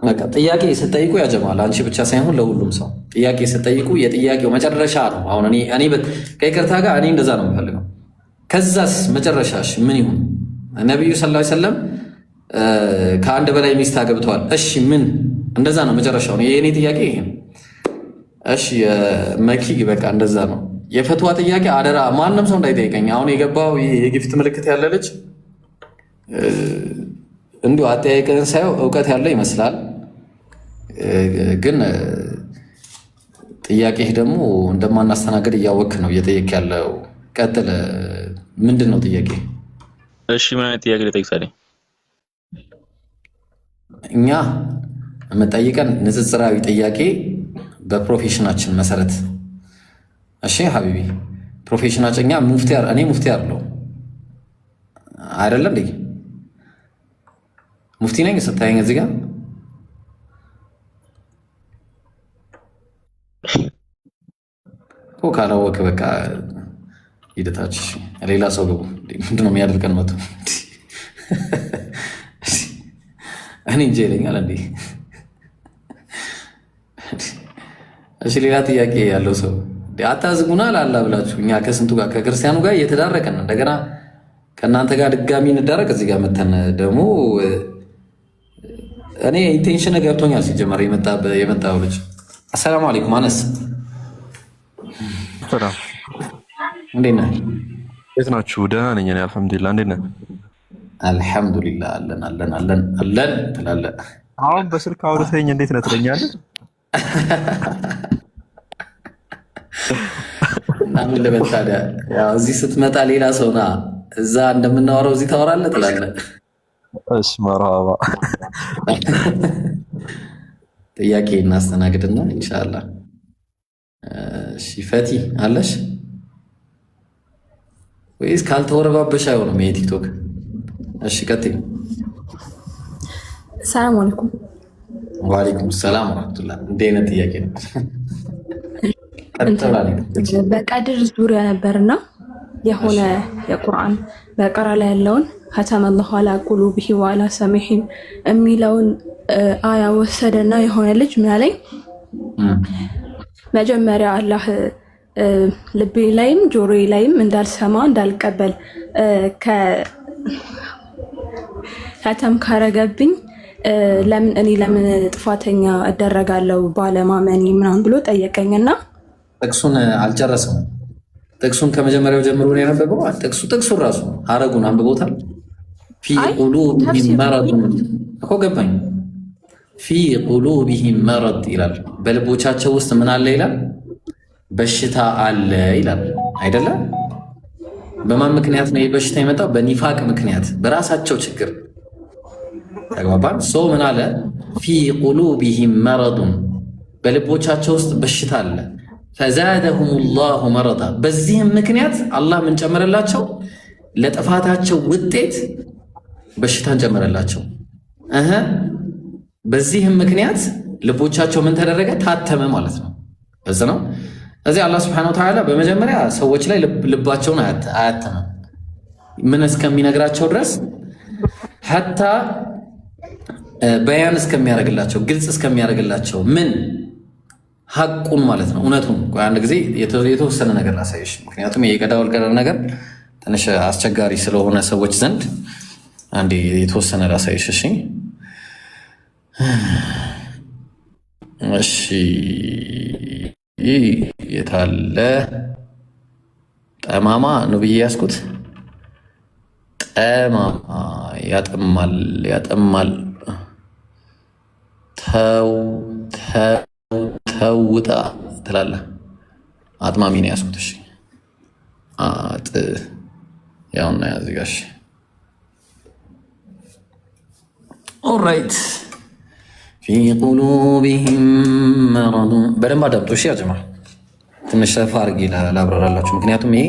በቃ ጥያቄ ስትጠይቁ ያጀማል አንቺ ብቻ ሳይሆን ለሁሉም ሰው ጥያቄ ስትጠይቁ የጥያቄው መጨረሻ ነው። አሁን እኔ ከይቅርታ ጋር እኔ እንደዛ ነው የምፈልገው። ከዛስ መጨረሻሽ ምን ይሁን? ነብዩ ሰለላሁ ዐለይሂ ወሰለም ከአንድ በላይ ሚስት አገብተዋል። እሺ ምን እንደዛ ነው መጨረሻው ነው። የኔ ጥያቄ ይሄ ነው። እሺ መኪ በቃ እንደዛ ነው። የፈትዋ ጥያቄ አደራ ማንም ሰው እንዳይጠይቀኝ። አሁን የገባው የጊፍት ምልክት ያለ ልጅ እንዲሁ አጠያየቅህን ሳየው እውቀት ያለው ይመስላል፣ ግን ጥያቄህ ደግሞ እንደማናስተናገድ እያወቅህ ነው እየጠየቅ ያለው። ቀጥል። ምንድን ነው ጥያቄ? እሺ ምን አይነት ጥያቄ ልጠይቅህ? እኛ የምጠይቀን ንጽጽራዊ ጥያቄ በፕሮፌሽናችን መሰረት። እሺ ሀቢቢ ፕሮፌሽናችን እኛ እኔ ሙፍቲ አለው አይደለ እንዴ? ሙፍቲ ነኝ ስታየኝ እዚህ ጋር እኮ ካላወቅህ በቃ ሂደታች ሌላ ሰው ገቡ። ምንድን ነው የሚያደርገን? መቶ እኔ እንጂ ይለኛል እንዴ? እሺ ሌላ ጥያቄ ያለው ሰው አታዝጉና ላላ ብላችሁ እኛ ከስንቱ ጋር ከክርስቲያኑ ጋር እየተዳረቀን እንደገና ከእናንተ ጋር ድጋሚ እንዳረቅ እዚህ ጋር መተን ደግሞ እኔ ኢንቴንሽን ገብቶኛል። ሲጀመር የመጣው ልጅ አሰላሙ አለይኩም አነስ ሰላም፣ እንዴት ነህ? እንዴት ናችሁ? ደህና ነኝ እኔ አልሐምዱሊላህ። እንዴት ነህ? አልሐምዱሊላህ አለን ትላለህ። አሁን በስልክ አውርተኝ እንዴት ነህ ትለኛለህ? እና ምን ልበል ታዲያ? ያው እዚህ ስትመጣ ሌላ ሰው ና እዛ እንደምናወራው እዚህ ታወራለህ ትላለህ። እሺ መርሃባ። ጥያቄ እናስተናግድና ኢንሻአላህ። እሺ ፈቲ አለሽ ወይስ ካልተወረባበሽ አይሆንም ይሄ ቲክቶክ? እሺ ቀጥይ። ሰላም አለይኩም። ወአለይኩም ሰላም ወራህመቱላህ። እንዴት አይነት ጥያቄ ነው? በቀድር ዙሪያ ነበርና የሆነ የቁርአን በቀራ ላይ ያለውን ختم الله على قلوبه وعلى سمعهم የሚለውን አያ ወሰደና የሆነ ልጅ ምን አለኝ፣ መጀመሪያ አላህ ልቤ ላይም ጆሮዬ ላይም እንዳልሰማ እንዳልቀበል ከተም ካረገብኝ ለምን ጥፋተኛ እደረጋለሁ ባለማመኔ ምናምን ብሎ ጠየቀኝና ጥቅሱን አልጨረሰም። ጥቅሱን ከመጀመሪያው ጀምሮ ነው ያነበበው። ጥቅሱ ራሱ ሐረጉን አንብቦታል። ፊ ቁሉቢሂም መረድ እኮ ገባኝ። ፊ ቁሉቢሂም መረድ ይላል። በልቦቻቸው ውስጥ ምን አለ ይላል? በሽታ አለ ይላል አይደለ? በማን ምክንያት ነው የበሽታ የመጣው? በኒፋቅ ምክንያት፣ በራሳቸው ችግር። ተግባባን? ሰው ምን አለ? ፊ ቁሉቢሂም መረዱን፣ በልቦቻቸው ውስጥ በሽታ አለ። ፈዛደሁም ላሁ መረዳ፣ በዚህም ምክንያት አላህ ምን ጨመረላቸው? ለጥፋታቸው ውጤት በሽታን ጨመረላቸው። በዚህም ምክንያት ልቦቻቸው ምን ተደረገ? ታተመ ማለት ነው። በዚህ ነው። እዚህ አላህ ሱብሓነሁ ወተዓላ በመጀመሪያ ሰዎች ላይ ልባቸውን አያተመም ምን እስከሚነግራቸው ድረስ ሐታ በያን እስከሚያደርግላቸው ግልጽ እስከሚያደርግላቸው ምን ሐቁን ማለት ነው እውነቱን። አንድ ጊዜ የተወሰነ ነገር ላሳይሽ፣ ምክንያቱም የቀዳ ወልቀዳ ነገር ትንሽ አስቸጋሪ ስለሆነ ሰዎች ዘንድ አንዴ የተወሰነ ላሳይሽ። እሺ የታለ ጠማማ ነው ብዬ ያስኩት። ጠማማ ያጠማል ተውጣ ትላለህ። አጥማሚ ነው ያስኩት። እሺ ያውና ያዝጋሽ። ኦልራይት ፊ ቁሉቢሂም መረዱ። በደንብ አዳምጡ እሺ። ያጀማ ትንሽ ሰፋ አድርጌ ላብራራላችሁ፣ ምክንያቱም ይሄ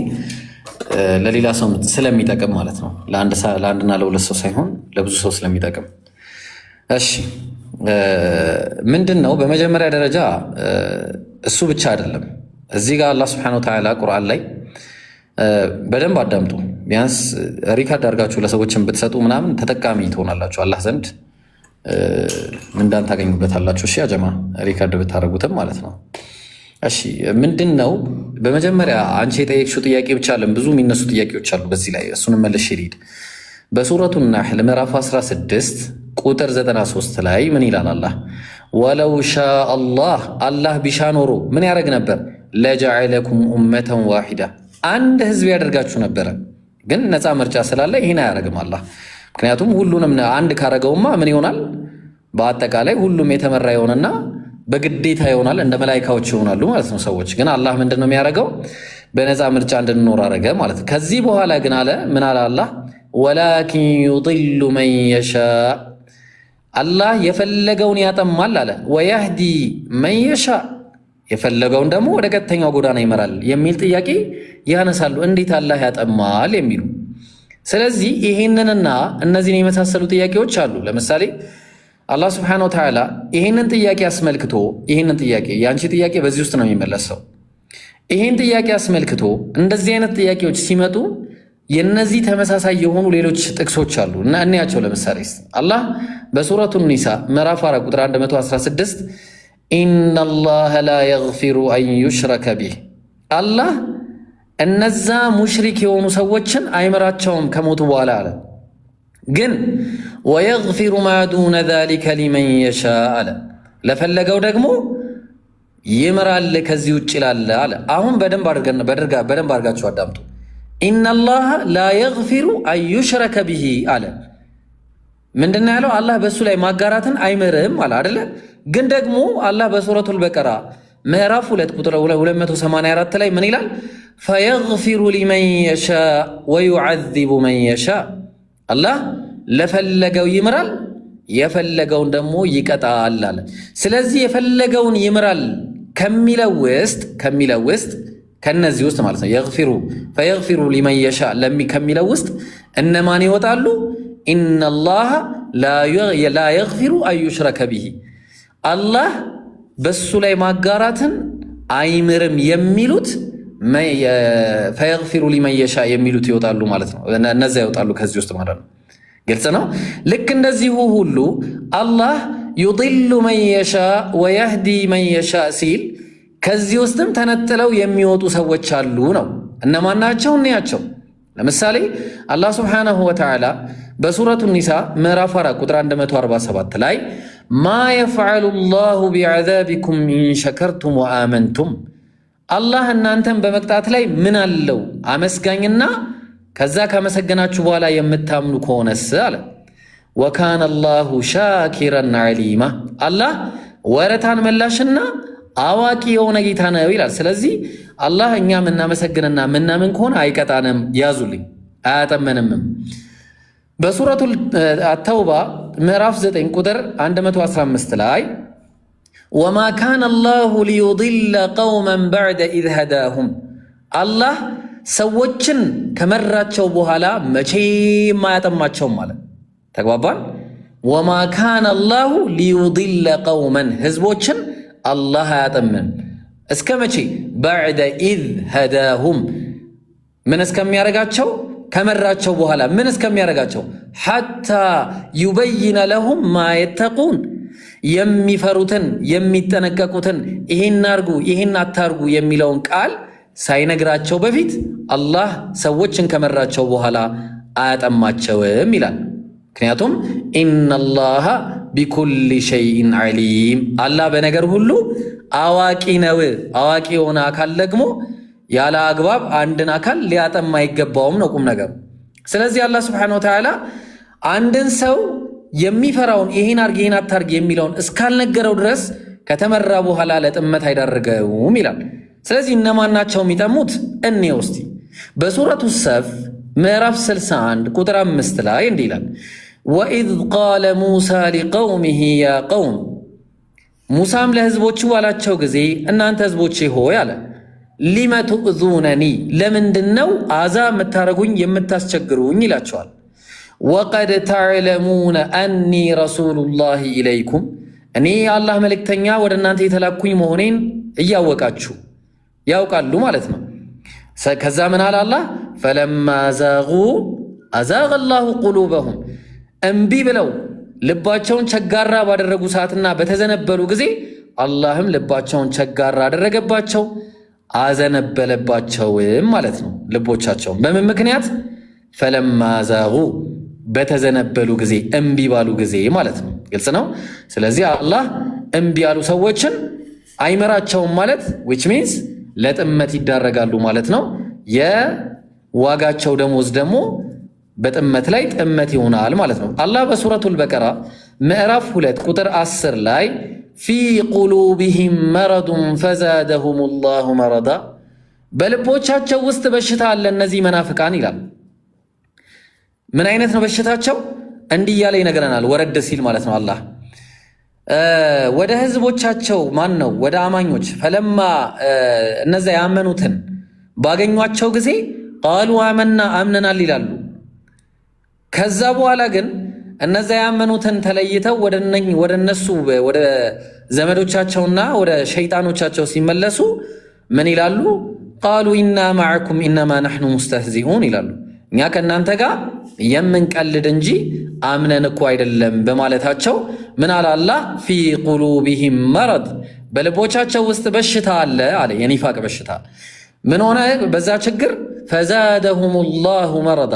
ለሌላ ሰው ስለሚጠቅም ማለት ነው። ለአንድና ለሁለት ሰው ሳይሆን ለብዙ ሰው ስለሚጠቅም። እሺ ምንድን ነው? በመጀመሪያ ደረጃ እሱ ብቻ አይደለም። እዚህ ጋር አላህ ሱብሓነሁ ወተዓላ ቁርአን ላይ በደንብ አዳምጡ። ቢያንስ ሪካርድ አድርጋችሁ ለሰዎችን ብትሰጡ ምናምን ተጠቃሚ ትሆናላችሁ፣ አላህ ዘንድ ምንዳን ታገኙበታላችሁ። እሺ አጀማ ሪካርድ ብታደርጉትም ማለት ነው። እሺ ምንድን ነው? በመጀመሪያ አንቺ የጠየቅሽው ጥያቄ ብቻ አለን፣ ብዙ የሚነሱ ጥያቄዎች አሉ በዚህ ላይ። እሱንም መልሼ ልሂድ። በሱረቱ ናሕል ምዕራፍ 16 ቁጥር 93 ላይ ምን ይላል አላህ? ወለው ሻአ አላህ፣ አላህ ቢሻ ኖሮ ምን ያደርግ ነበር? ለጀዐለኩም ኡመተን ዋሂዳ፣ አንድ ህዝብ ያደርጋችሁ ነበረ። ግን ነፃ ምርጫ ስላለ ይህን አያደርግም አላህ። ምክንያቱም ሁሉንም አንድ ካረገውማ ምን ይሆናል? በአጠቃላይ ሁሉም የተመራ ይሆንና በግዴታ ይሆናል፣ እንደ መላይካዎች ይሆናሉ ማለት ነው ሰዎች። ግን አላህ ምንድን ነው የሚያደርገው? በነፃ ምርጫ እንድንኖር አረገ ማለት ነው። ከዚህ በኋላ ግን አለ ምን አለ አላህ? ወላኪን ዩድሉ መን የሻእ፣ አላህ የፈለገውን ያጠማል አለ። ወየህዲ መን የሻእ፣ የፈለገውን ደግሞ ወደ ቀጥተኛው ጎዳና ይመራል የሚል ጥያቄ ያነሳሉ። እንዴት አላህ ያጠማል የሚሉ። ስለዚህ ይህንንና እነዚህን የመሳሰሉ ጥያቄዎች አሉ። ለምሳሌ አላህ ስብሐነሁ ወተዓላ ይህንን ጥያቄ አስመልክቶ ይህንን ጥያቄ የአንቺ ጥያቄ በዚህ ውስጥ ነው የሚመለሰው። ይህን ጥያቄ አስመልክቶ እንደዚህ አይነት ጥያቄዎች ሲመጡ የነዚህ ተመሳሳይ የሆኑ ሌሎች ጥቅሶች አሉ እና እንያቸው። ለምሳሌ አላህ በሱረቱ ኒሳ ምዕራፍ 4 ቁጥር 116 ኢነላህ ላ የግፊሩ አን ዩሽረከ ቢህ፣ አላህ እነዛ ሙሽሪክ የሆኑ ሰዎችን አይምራቸውም ከሞቱ በኋላ አለ። ግን ወየግፊሩ ማ ዱነ ዛሊከ ሊመን የሻእ አለ፣ ለፈለገው ደግሞ ይምራል ከዚህ ውጭ ላለ አለ። አሁን በደንብ አድርጋችሁ አዳምጡ። ኢነላህ ላ የግፊሩ አን ዩሽረከ ቢሂ አለ። ምንድነው ያለው? አላህ በእሱ ላይ ማጋራትን አይምርም አለ አይደለ? ግን ደግሞ አላህ በሱረቱል በቀራ ምዕራፍ 2 ቁጥር 284 ላይ ምን ይላል? ፈየግፊሩ ሊመን የሻእ ወዩዐዚቡ መን የሻእ፣ አላህ ለፈለገው ይምራል የፈለገውን ደግሞ ይቀጣል አለ። ስለዚህ የፈለገውን ይምራል ከሚለው ውስጥ ከነዚህ ውስጥ ማለት ነው ፈየግፊሩ ሊመን የሻእ ከሚለው ውስጥ እነማን ይወጣሉ? ኢነላህ ላ የግፊሩ አን ዩሽረከ ቢሂ፣ አላህ በሱ ላይ ማጋራትን አይምርም የሚሉት ፈየግፊሩ ሊመን የሻእ የሚሉት ይወጣሉ ማለት ነው። እነዛ ይወጣሉ ከዚህ ውስጥ ማለት ነው። ግልጽ ነው። ልክ እንደዚሁ ሁሉ አላህ ዩድሉ መን የሻእ ወየህዲ መን የሻእ ሲል ከዚህ ውስጥም ተነጥለው የሚወጡ ሰዎች አሉ ነው። እነማን ናቸው? እንያቸው። ለምሳሌ አላህ ሱብሓነሁ ወተዓላ በሱረቱ ኒሳ ምዕራፍ 4 ቁጥር 147 ላይ ማ የፍዐሉ ላሁ ቢዐዛቢኩም ኢን ሸከርቱም ወአመንቱም፣ አላህ እናንተን በመቅጣት ላይ ምን አለው አመስጋኝና ከዛ ካመሰገናችሁ በኋላ የምታምኑ ከሆነስ አለ። ወካነ አላሁ ሻኪረን ዐሊማ፣ አላህ ወረታን መላሽና አዋቂ የሆነ ጌታ ነው ይላል። ስለዚህ አላህ እኛ ምናመሰግንና ምናምን ከሆነ አይቀጣንም፣ ያዙልኝ፣ አያጠመንምም። በሱረቱ አተውባ ምዕራፍ 9 ቁጥር 115 ላይ ወማ ካነ አላሁ ሊዩድለ ቀውመን በዕደ ኢዝ ሀዳሁም፣ አላህ ሰዎችን ከመራቸው በኋላ መቼም አያጠማቸውም ማለት ተግባባን። ወማ ካነ አላሁ ሊዩድለ ቀውመን፣ ህዝቦችን አላህ አያጠምም እስከ መቼ? በዕደ ኢዝ ሀዳሁም፣ ምን እስከሚያደርጋቸው? ከመራቸው በኋላ ምን እስከሚያደርጋቸው ሐታ ዩበይነ ለሁም ማ የተቁን የሚፈሩትን የሚጠነቀቁትን ይሄን አርጉ ይሄን አታርጉ የሚለውን ቃል ሳይነግራቸው በፊት አላህ ሰዎችን ከመራቸው በኋላ አያጠማቸውም ይላል። ምክንያቱም ኢነላሃ ቢኩሊ ሸይኢን ዓሊም አላህ በነገር ሁሉ አዋቂ ነው። አዋቂ የሆነ አካል ደግሞ ያለ አግባብ አንድን አካል ሊያጠማ አይገባውም ነው ቁም ነገሩ። ስለዚህ አላህ ሱብሓነሁ ወተዓላ አንድን ሰው የሚፈራውን ይሄን አርግ ይሄን አታርግ የሚለውን እስካልነገረው ድረስ ከተመራ በኋላ ለጥመት አይዳርገውም ይላል። ስለዚህ እነማን ናቸው የሚጠሙት? እኔው እስቲ በሱረቱ ሰፍ ምዕራፍ 61 ቁጥር 5 ላይ እንዲህ ይላል፣ ወኢዝ ቃለ ሙሳ ሊቀውሚሂ ያ ቀውም፣ ሙሳም ለህዝቦቹ ባላቸው ጊዜ እናንተ ህዝቦቼ ሆይ አለ፣ ሊመ ቱእዙነኒ ለምንድነው አዛ የምታረጉኝ የምታስቸግሩኝ ይላቸዋል። ወቀድ ተዕለሙነ አኒ ረሱሉላሂ ኢለይኩም እኔ የአላህ መልእክተኛ ወደ እናንተ የተላኩኝ መሆኔን እያወቃችሁ ያውቃሉ ማለት ነው። ከዛ ምን አለ አላህ ፈለማ ዛጉ አዛገ ላሁ ቁሉበሁም እምቢ ብለው ልባቸውን ቸጋራ ባደረጉ ሰዓትና በተዘነበሉ ጊዜ አላህም ልባቸውን ቸጋራ አደረገባቸው አዘነበለባቸውም ማለት ነው። ልቦቻቸውን በምን ምክንያት? ፈለማ ዛጉ በተዘነበሉ ጊዜ እምቢ ባሉ ጊዜ ማለት ነው። ግልጽ ነው። ስለዚህ አላህ እምቢ ያሉ ሰዎችን አይመራቸውም ማለት which means ለጥመት ይዳረጋሉ ማለት ነው። የዋጋቸው ደሞዝ ደግሞ በጥመት ላይ ጥመት ይሆናል ማለት ነው። አላህ በሱረቱል በቀራ ምዕራፍ 2 ቁጥር 10 ላይ ፊ ቁሉቢሂም መረዱን ፈዛደሁም ላሁ መረዳ በልቦቻቸው ውስጥ በሽታ አለ እነዚህ መናፍቃን ይላል። ምን አይነት ነው በሽታቸው? እንዲህ እያለ ይነግረናል ወረድ ሲል ማለት ነው። አላህ ወደ ህዝቦቻቸው ማን ነው ወደ አማኞች ፈለማ እነዛ ያመኑትን ባገኟቸው ጊዜ ቃሉ አመና አምነናል ይላሉ። ከዛ በኋላ ግን እነዛ ያመኑትን ተለይተው ወደ እነሱ ወደ ዘመዶቻቸውና ወደ ሸይጣኖቻቸው ሲመለሱ ምን ይላሉ? ቃሉ ኢና ማዕኩም ኢነማ ነሕኑ ሙስተህዚኡን ይላሉ። እኛ ከእናንተ ጋር የምንቀልድ እንጂ አምነን እኮ አይደለም በማለታቸው ምን አለ አላህ ፊ ቁሉቢሂም መረድ በልቦቻቸው ውስጥ በሽታ አለ አለ፣ የኒፋቅ በሽታ። ምን ሆነ በዛ ችግር? ፈዛደሁም ላሁ መረዳ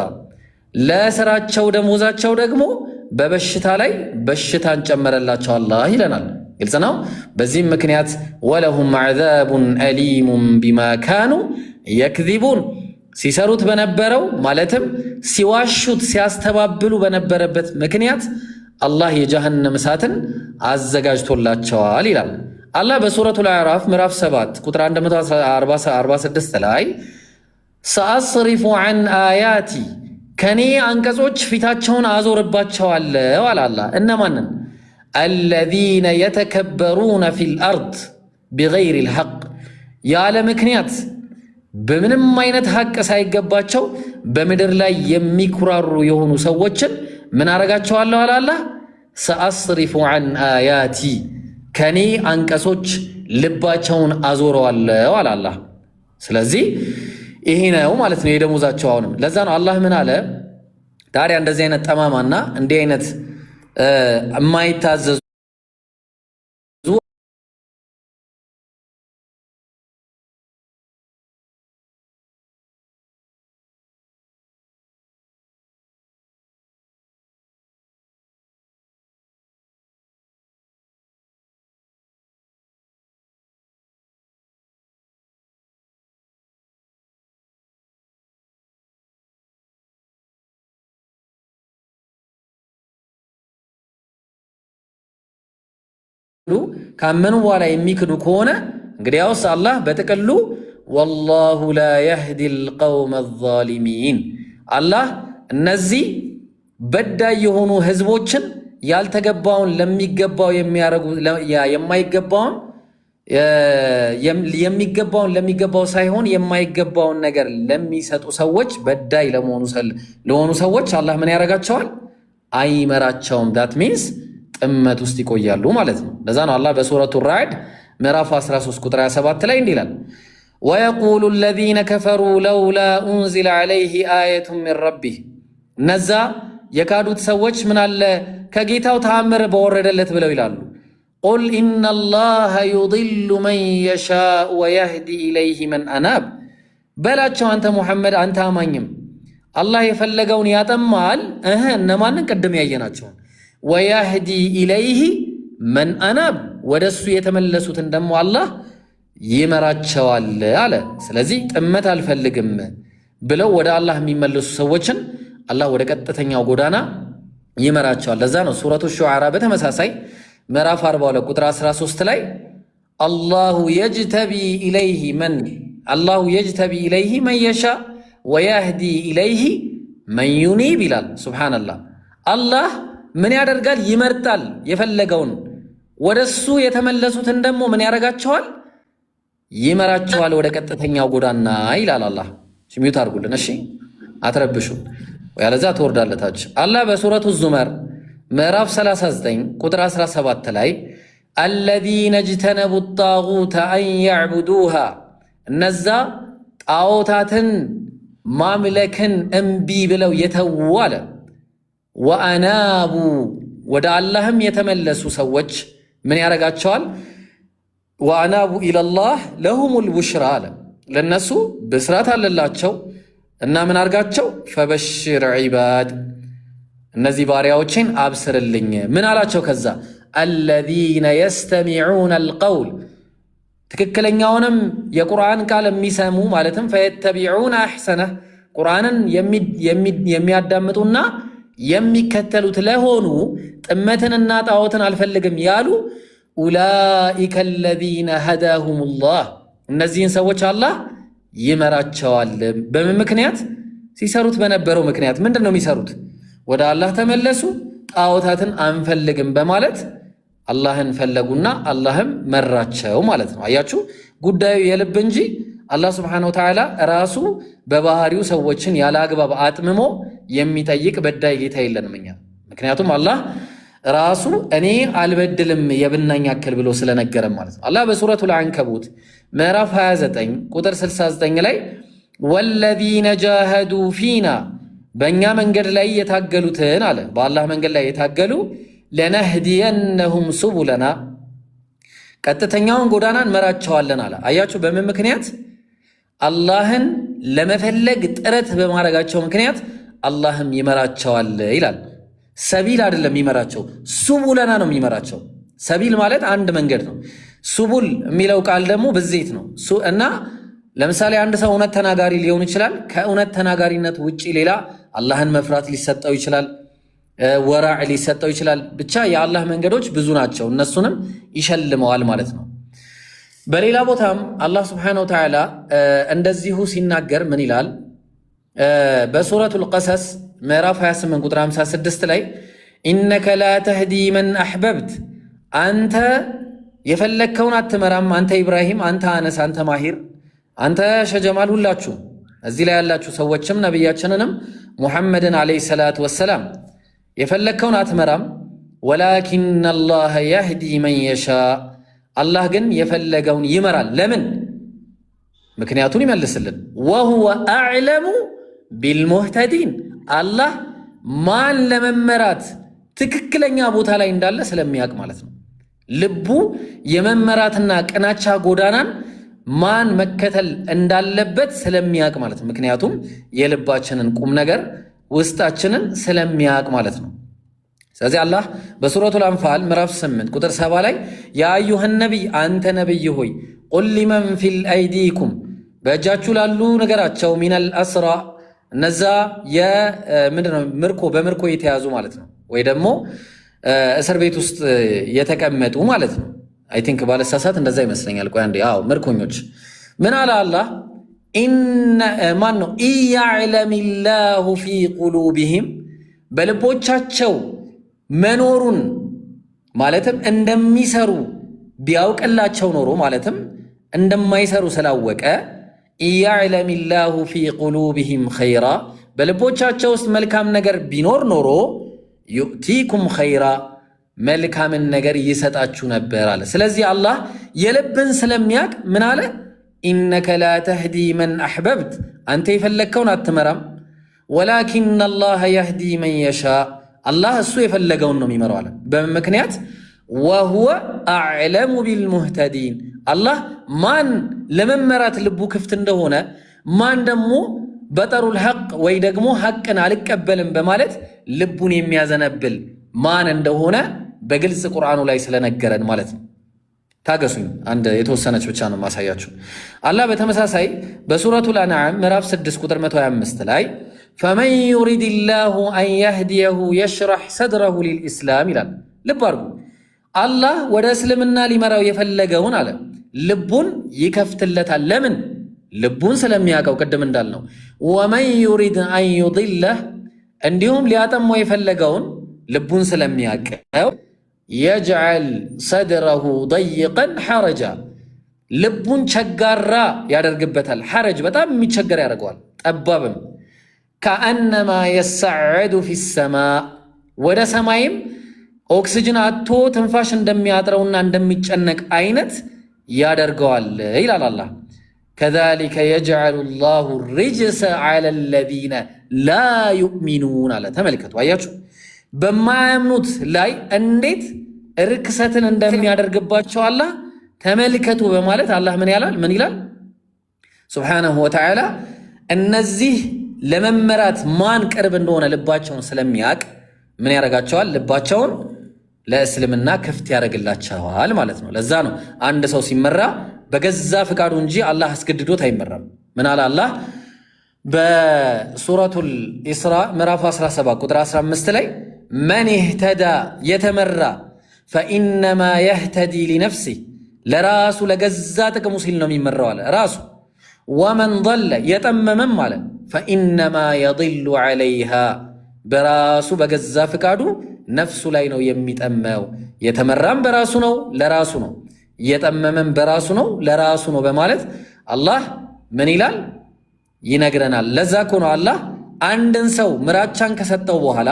ለስራቸው ደሞዛቸው ደግሞ በበሽታ ላይ በሽታን ጨመረላቸው አላህ ይለናል። ግልጽ ነው። በዚህም ምክንያት ወለሁም ዐዛቡን አሊሙን ቢማ ካኑ የክዚቡን ሲሰሩት በነበረው ማለትም ሲዋሹት ሲያስተባብሉ በነበረበት ምክንያት አላህ የጀሃነም እሳትን አዘጋጅቶላቸዋል ይላል። አላህ በሱረቱል አዕራፍ ምዕራፍ 7 ቁጥር 146 ላይ ሰአስሪፉ ዐን አያቲ ከኔ አንቀጾች ፊታቸውን አዞርባቸዋለሁ አለ አላህ። እነማንን? አለዚነ የተከበሩነ ፊል አርድ ቢገይሪል ሐቅ ያለ ምክንያት በምንም አይነት ሐቅ ሳይገባቸው በምድር ላይ የሚኩራሩ የሆኑ ሰዎችን ምን አረጋቸዋለሁ አለ አላህ። ሰአስሪፉ ዐን አያቲ ከኔ አንቀጾች ልባቸውን አዞረዋለሁ አለ አላህ። ስለዚህ ይሄ ነው ማለት ነው የደሞዛቸው። አሁንም ለዛ ነው አላህ ምን አለ ታዲያ እንደዚህ አይነት ጠማማና እንዲህ አይነት የማይታዘዙ ካመኑ በኋላ የሚክዱ ከሆነ እንግዲያውስ አላህ በጥቅሉ ወላሁ ላ የህዲል ቀውመ ዛሊሚን አላህ እነዚህ በዳይ የሆኑ ህዝቦችን ያልተገባውን ለሚገባው የሚያረጉ የሚገባውን ለሚገባው ሳይሆን የማይገባውን ነገር ለሚሰጡ ሰዎች በዳይ ለሆኑ ሰዎች አላህ ምን ያደርጋቸዋል? አይመራቸውም። ዳት ሚንስ ጥመት ውስጥ ይቆያሉ ማለት ነው። ለዛ ነው አላህ በሱረቱ ራዕድ ምዕራፍ 13 ቁጥር 27 ላይ እንዲህ ይላል ወየቁሉ አለዚነ ከፈሩ ለውላ ኡንዚለ ዐለይሂ አየቱን ሚን ረቢህ እነዛ የካዱት ሰዎች ምን አለ ከጌታው ተአምር በወረደለት ብለው ይላሉ። ቁል ኢነላሃ ዩድሉ መን የሻእ ወየህዲ ኢለይሂ መን አናብ በላቸው አንተ ሙሐመድ አንተ አማኝም አላህ የፈለገውን ያጠማል እነማንን ቅድም ያየናቸውን ወየህዲ ኢለይሂ መን አናብ ወደሱ የተመለሱትን ደግሞ አላህ ይመራቸዋል አለ። ስለዚህ ጥመት አልፈልግም ብለው ወደ አላህ የሚመለሱ ሰዎችን አላህ ወደ ቀጥተኛው ጎዳና ይመራቸዋል። ለዛ ነው ሱረቱ ሹዓራ በተመሳሳይ ምዕራፍ 42 ቁጥር 13 ላይ አላሁ የጅተቢ ኢለይሂ መን የሻእ ወየህዲ ኢለይሂ መን ዩኒብ ይላል። ሱብሓነላህ አላህ ምን ያደርጋል? ይመርጣል የፈለገውን ወደሱ የተመለሱትን ደግሞ ምን ያደርጋቸዋል? ይመራቸዋል ወደ ቀጥተኛው ጎዳና ይላል አላህ። ሚዩት አድርጉልን እሺ፣ አትረብሹ ያለዛ ትወርዳለታች። አላህ በሱረቱ ዙመር ምዕራፍ 39 ቁጥር 17 ላይ አለዚነ እጅተነቡ ጣጉተ አን ያዕቡዱሃ እነዛ ጣዖታትን ማምለክን እምቢ ብለው የተዉ አለ። ወአናቡ ወደ አላህም የተመለሱ ሰዎች ምን ያደርጋቸዋል? ወአናቡ ኢለላህ ለሁሙል ቡሽራ አለ። ለነሱ ብስራት አለላቸው እና ምን አርጋቸው? ፈበሽር ዒባድ እነዚህ ባሪያዎችን አብስርልኝ። ምን አላቸው? ከዛ አለዚነ የስተሚዑነ አልቀውል ትክክለኛውንም የቁርአን ቃል የሚሰሙ ማለትም ፈየተቢዑነ አሕሰነህ ቁርአንን የሚያዳምጡና የሚከተሉት ለሆኑ ጥመትንና ጣዖትን አልፈልግም ያሉ ኡላኢከ አለዚነ ሀዳሁሙላህ እነዚህን ሰዎች አላህ ይመራቸዋል። በምን ምክንያት? ሲሰሩት በነበረው ምክንያት። ምንድን ነው የሚሰሩት? ወደ አላህ ተመለሱ፣ ጣዖታትን አንፈልግም በማለት አላህን ፈለጉና አላህም መራቸው ማለት ነው። አያችሁ ጉዳዩ የልብ እንጂ አላህ ስብሓነሁ ወተዓላ ራሱ በባህሪው ሰዎችን ያለ አግባብ አጥምሞ የሚጠይቅ በዳይ ጌታ የለንም እኛ። ምክንያቱም አላህ ራሱ እኔ አልበድልም የብናኝ ያክል ብሎ ስለነገረም ማለት ነው። አላህ በሱረቱል አንከቡት ምዕራፍ 29 ቁጥር 69 ላይ ወለዚነ ጃሃዱ ፊና በእኛ መንገድ ላይ የታገሉትን አለ በአላህ መንገድ ላይ የታገሉ ለነህዲየነሁም ሱቡለና ቀጥተኛውን ጎዳና እንመራቸዋለን አለ። አያችሁ በምን ምክንያት? አላህን ለመፈለግ ጥረት በማድረጋቸው ምክንያት አላህም ይመራቸዋል ይላል። ሰቢል አይደለም የሚመራቸው፣ ሱቡለና ነው የሚመራቸው። ሰቢል ማለት አንድ መንገድ ነው። ሱቡል የሚለው ቃል ደግሞ ብዜት ነው እና ለምሳሌ አንድ ሰው እውነት ተናጋሪ ሊሆን ይችላል። ከእውነት ተናጋሪነት ውጪ ሌላ አላህን መፍራት ሊሰጠው ይችላል፣ ወራዕ ሊሰጠው ይችላል። ብቻ የአላህ መንገዶች ብዙ ናቸው፣ እነሱንም ይሸልመዋል ማለት ነው። በሌላ ቦታም አላህ ስብሓነሁ ወተዓላ እንደዚሁ ሲናገር ምን ይላል? በሱረቱል ቀሰስ ምዕራፍ 28 ቁጥር 56 ላይ ኢነከ ላ ተህዲ መን አሕበብት አንተ የፈለግከውን አትመራም፣ አንተ ኢብራሂም፣ አንተ አነስ፣ አንተ ማሂር፣ አንተ ሸጀማል፣ ሁላችሁ እዚህ ላይ ያላችሁ ሰዎችም ነቢያችንንም ሙሐመድን ዓለይሂ ሰላቱ ወሰላም የፈለግከውን አትመራም። ወላኪነ አላህ የህዲ መን የሻእ አላህ ግን የፈለገውን ይመራል። ለምን? ምክንያቱን ይመልስልን። ወሁወ አዕለሙ ቢልሙህተዲን አላህ ማን ለመመራት ትክክለኛ ቦታ ላይ እንዳለ ስለሚያውቅ ማለት ነው። ልቡ የመመራትና ቅናቻ ጎዳናን ማን መከተል እንዳለበት ስለሚያውቅ ማለት ነው። ምክንያቱም የልባችንን ቁም ነገር ውስጣችንን ስለሚያውቅ ማለት ነው። ስለዚህ አላህ በሱረቱል አንፋል ምዕራፍ 8 ቁጥር 70 ላይ ያ አዩሃ ነቢይ አንተ ነቢይ ሆይ ቁል ሊመን ፊል አይዲኩም በእጃችሁ ላሉ ነገራቸው ሚነል አስራ እነዛ ምንድነው በምርኮ የተያዙ ማለት ነው፣ ወይ ደግሞ እስር ቤት ውስጥ የተቀመጡ ማለት ነው። አይ ቲንክ ባለሳሳት እንደዛ ይመስለኛል። ቆይ አንዴ ምርኮኞች ምን አለ አላህ ማን ነው ኢያዕለሚላሁ ፊ ቁሉቢሂም በልቦቻቸው መኖሩን ማለትም እንደሚሰሩ ቢያውቅላቸው ኖሮ ማለትም እንደማይሰሩ ስላወቀ ኢያዕለሚላሁ ፊ ቁሉቢሂም ኸይራ በልቦቻቸው ውስጥ መልካም ነገር ቢኖር ኖሮ ዩእቲኩም ኸይራ መልካምን ነገር ይሰጣችሁ ነበር አለ። ስለዚህ አላህ የልብን ስለሚያውቅ ምን አለ? ኢነከ ላ ተህዲ መን አሕበብት አንተ የፈለግከውን አትመራም፣ ወላኪን አላህ የህዲ መን የሻ አላህ እሱ የፈለገውን ነው የሚመራው አለ። በምክንያት ወሁወ አዕለሙ ቢልሙህተዲን አላህ ማን ለመመራት ልቡ ክፍት እንደሆነ ማን ደግሞ በጠሩል ሐቅ ወይ ደግሞ ሐቅን አልቀበልም በማለት ልቡን የሚያዘነብል ማን እንደሆነ በግልጽ ቁርአኑ ላይ ስለነገረን ማለት ነው። ታገሱኝ፣ አንድ የተወሰነች ብቻ ነው ማሳያችሁ። አላህ በተመሳሳይ በሱረቱል አንዓም ምዕራፍ 6 ቁጥር 125 ላይ ፈመን ዩሪድላሁ አን የህዲየሁ የሽረሕ ሰድረሁ ሊልኢስላም ይላል። ልብ አድርጉ። አላህ ወደ እስልምና ሊመራው የፈለገውን አለ ልቡን ይከፍትለታል። ለምን? ልቡን ስለሚያውቀው። ቅድም እንዳልነው ወመን ዩሪድ አን ዩድለህ እንዲሁም ሊያጠመው የፈለገውን ልቡን ስለሚያውቀው የጅዐል ሰድረሁ ደይቀን ሐረጃ ልቡን ቸጋራ ያደርግበታል። ሐረጅ በጣም የሚቸገር ያደርገዋል፣ ጠባብም ከአነማ የሰዐዱ ፊ ሰማ ወደ ሰማይም ኦክሲጅን አቶ ትንፋሽ እንደሚያጥረውና እንደሚጨነቅ አይነት ያደርገዋል ይላል አላህ። ከዛሊከ የጅዐሉ ላሁ ሪጅሰ ዐለ ለዚነ ላ ዩእሚኑን አለ። ተመልከቱ፣ አያችሁ በማያምኑት ላይ እንዴት ርክሰትን እንደሚያደርግባቸው አላህ ተመልከቱ በማለት አላህ ምን ይላል ሱብሓነሁ ወተዓላ እነዚህ ለመመራት ማን ቅርብ እንደሆነ ልባቸውን ስለሚያውቅ ምን ያደርጋቸዋል? ልባቸውን ለእስልምና ክፍት ያደርግላቸዋል ማለት ነው። ለዛ ነው አንድ ሰው ሲመራ በገዛ ፍቃዱ እንጂ አላህ አስገድዶት አይመራም። ምን አለ አላህ በሱረቱል ኢስራ ምዕራፍ 17 ቁጥር 15 ላይ መን ይህተዳ የተመራ ፈኢነማ የህተዲ ሊነፍሲህ ለራሱ ለገዛ ጥቅሙ ሲል ነው የሚመራው አለ ራሱ። ወመን ضለ የጠመመም አለ ፈኢነማ የضሉ ዐለይሃ በራሱ በገዛ ፍቃዱ ነፍሱ ላይ ነው የሚጠመው። የተመራም በራሱ ነው ለራሱ ነው፣ የጠመመም በራሱ ነው ለራሱ ነው በማለት አላህ ምን ይላል ይነግረናል። ለዛ እኮ ነው አላህ አንድን ሰው ምራቻን ከሰጠው በኋላ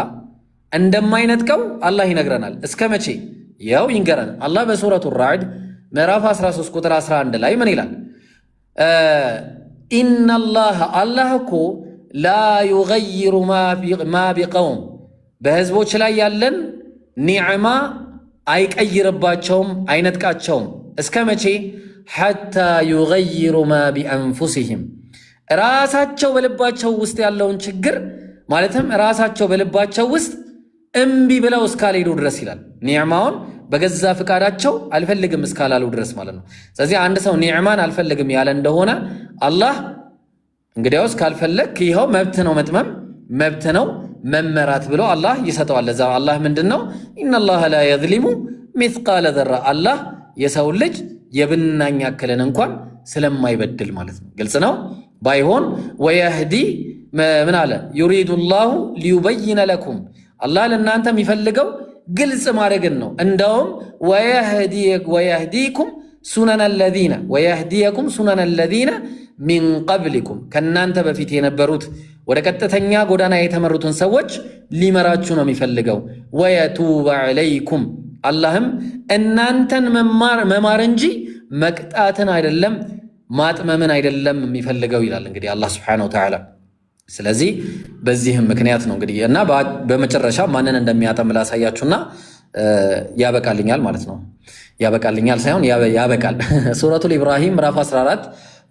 እንደማይነጥቀው አላህ ይነግረናል። እስከ መቼ? ያው ይንገረን አላህ በሱረቱ ራዕድ ምዕራፍ 13 ቁጥር 11 ላይ ምን ይላል? ኢነላህ አላህ እኮ ላ ዩገይሩ ማ ቢቀውም በህዝቦች ላይ ያለን ኒዕማ አይቀይርባቸውም አይነጥቃቸውም። እስከ መቼ? ሐታ ዩገይሩ ማ ቢአንፉሲሂም ራሳቸው በልባቸው ውስጥ ያለውን ችግር ማለትም ራሳቸው በልባቸው ውስጥ እምቢ ብለው እስካልሄዱ ድረስ ይላል። ኒዕማውን በገዛ ፍቃዳቸው አልፈልግም እስካላሉ ድረስ ማለት ነው። ስለዚህ አንድ ሰው ኒዕማን አልፈልግም ያለ እንደሆነ አላህ እንግዲያውስ ካልፈለግ ይኸው መብት ነው መጥመም፣ መብት ነው መመራት ብሎ አላህ ይሰጠዋል። ለዛ አላህ ምንድነው ኢነላህ ላ የዝሊሙ ሚስቃለ ዘራ አላህ የሰው ልጅ የብናኝ ያክልን እንኳን ስለማይበድል ማለት ነው። ግልጽ ነው። ባይሆን ወየህዲ ምን አለ ዩሪዱ ላሁ ሊዩበይነ ለኩም አላህ ለእናንተ የሚፈልገው ግልጽ ማድረግን ነው። እንደውም ወየህዲየኩም ሱነነ ለዚነ ሚን ቀብሊኩም ከእናንተ በፊት የነበሩት ወደ ቀጥተኛ ጎዳና የተመሩትን ሰዎች ሊመራችሁ ነው የሚፈልገው። ወየቱበ ዐለይኩም አላህም እናንተን መማር እንጂ መቅጣትን አይደለም ማጥመምን አይደለም የሚፈልገው ይላል እንግዲህ አላህ ሱብሓነሁ ወተዓላ። ስለዚህ በዚህም ምክንያት ነው እንግዲህ እና በመጨረሻ ማንን እንደሚያጠም ላሳያችሁና ያበቃልኛል ማለት ነው። ያበቃልኛል ሳይሆን ያበቃል። ሱረቱል ኢብራሂም ምዕራፍ 14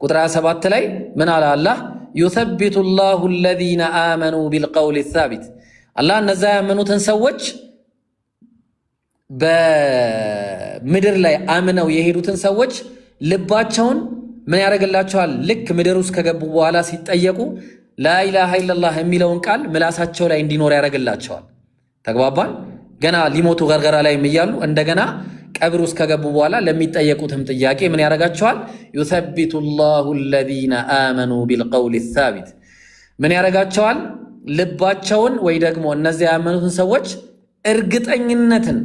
ቁጥር 27 ላይ ምን አለ አላህ? ዩሰቢቱ ላሁ አለዚነ አመኑ ቢልቀውል ሳቢት አላህ እነዛ ያመኑትን ሰዎች በምድር ላይ አምነው የሄዱትን ሰዎች ልባቸውን ምን ያደርግላቸዋል? ልክ ምድር ውስጥ ከገቡ በኋላ ሲጠየቁ ላኢላሃ ኢለላህ የሚለውን ቃል ምላሳቸው ላይ እንዲኖር ያደርግላቸዋል። ተግባባን? ገና ሊሞቱ ገርገራ ላይ እያሉ እንደገና ቀብር ውስጥ ከገቡ በኋላ ለሚጠየቁትም ጥያቄ ምን ያደርጋቸዋል? ዩሰቢቱ ላሁ አለዚነ አመኑ ቢልቀውል ሳቢት ምን ያደርጋቸዋል? ልባቸውን ወይ ደግሞ እነዚያ ያመኑትን ሰዎች እርግጠኝነትን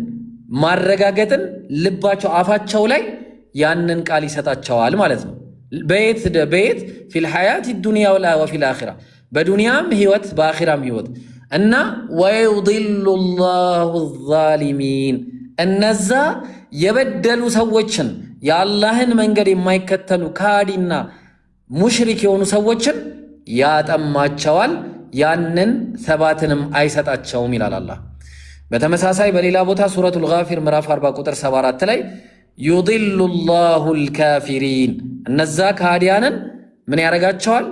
ማረጋገጥን ልባቸው አፋቸው ላይ ያንን ቃል ይሰጣቸዋል ማለት ነው። በየት ፊል ሐያት ዱንያ ወፊል አኺራ በዱንያም ህይወት በአኺራም ህይወት እና ወዩድሉ ላሁ ዛሊሚን እነዛ የበደሉ ሰዎችን የአላህን መንገድ የማይከተሉ ካዲና ሙሽሪክ የሆኑ ሰዎችን ያጠማቸዋል፣ ያንን ሰባትንም አይሰጣቸውም ይላል አላህ። በተመሳሳይ በሌላ ቦታ ሱረቱል ጋፊር ምዕራፍ 40 ቁጥር 74 ላይ ዩድሉ ላሁል ካፊሪን እነዛ ካዲያንን ምን ያደርጋቸዋል?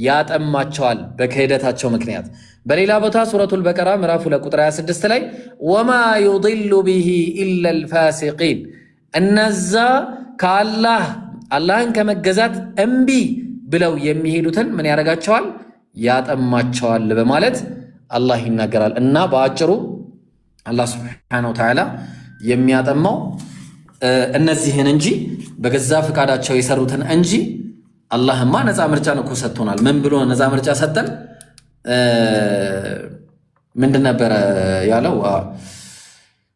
ያጠማቸዋል በክህደታቸው ምክንያት። በሌላ ቦታ ሱረቱል በቀራ ምዕራፍ 2 ቁጥር 26 ላይ ወማ ዩድሉ ቢሂ ኢለል ፋሲቂን እነዛ አላህን ከመገዛት እምቢ ብለው የሚሄዱትን ምን ያደርጋቸዋል? ያጠማቸዋል በማለት አላህ ይናገራል። እና በአጭሩ አላህ ሱብሓነሁ ወተዓላ የሚያጠማው እነዚህን እንጂ በገዛ ፍቃዳቸው የሰሩትን እንጂ አላህማ ነፃ ምርጫን እኮ ሰጥቶናል። ምን ብሎ ነፃ ምርጫ ሰጠን? ምንድን ነበረ ያለው?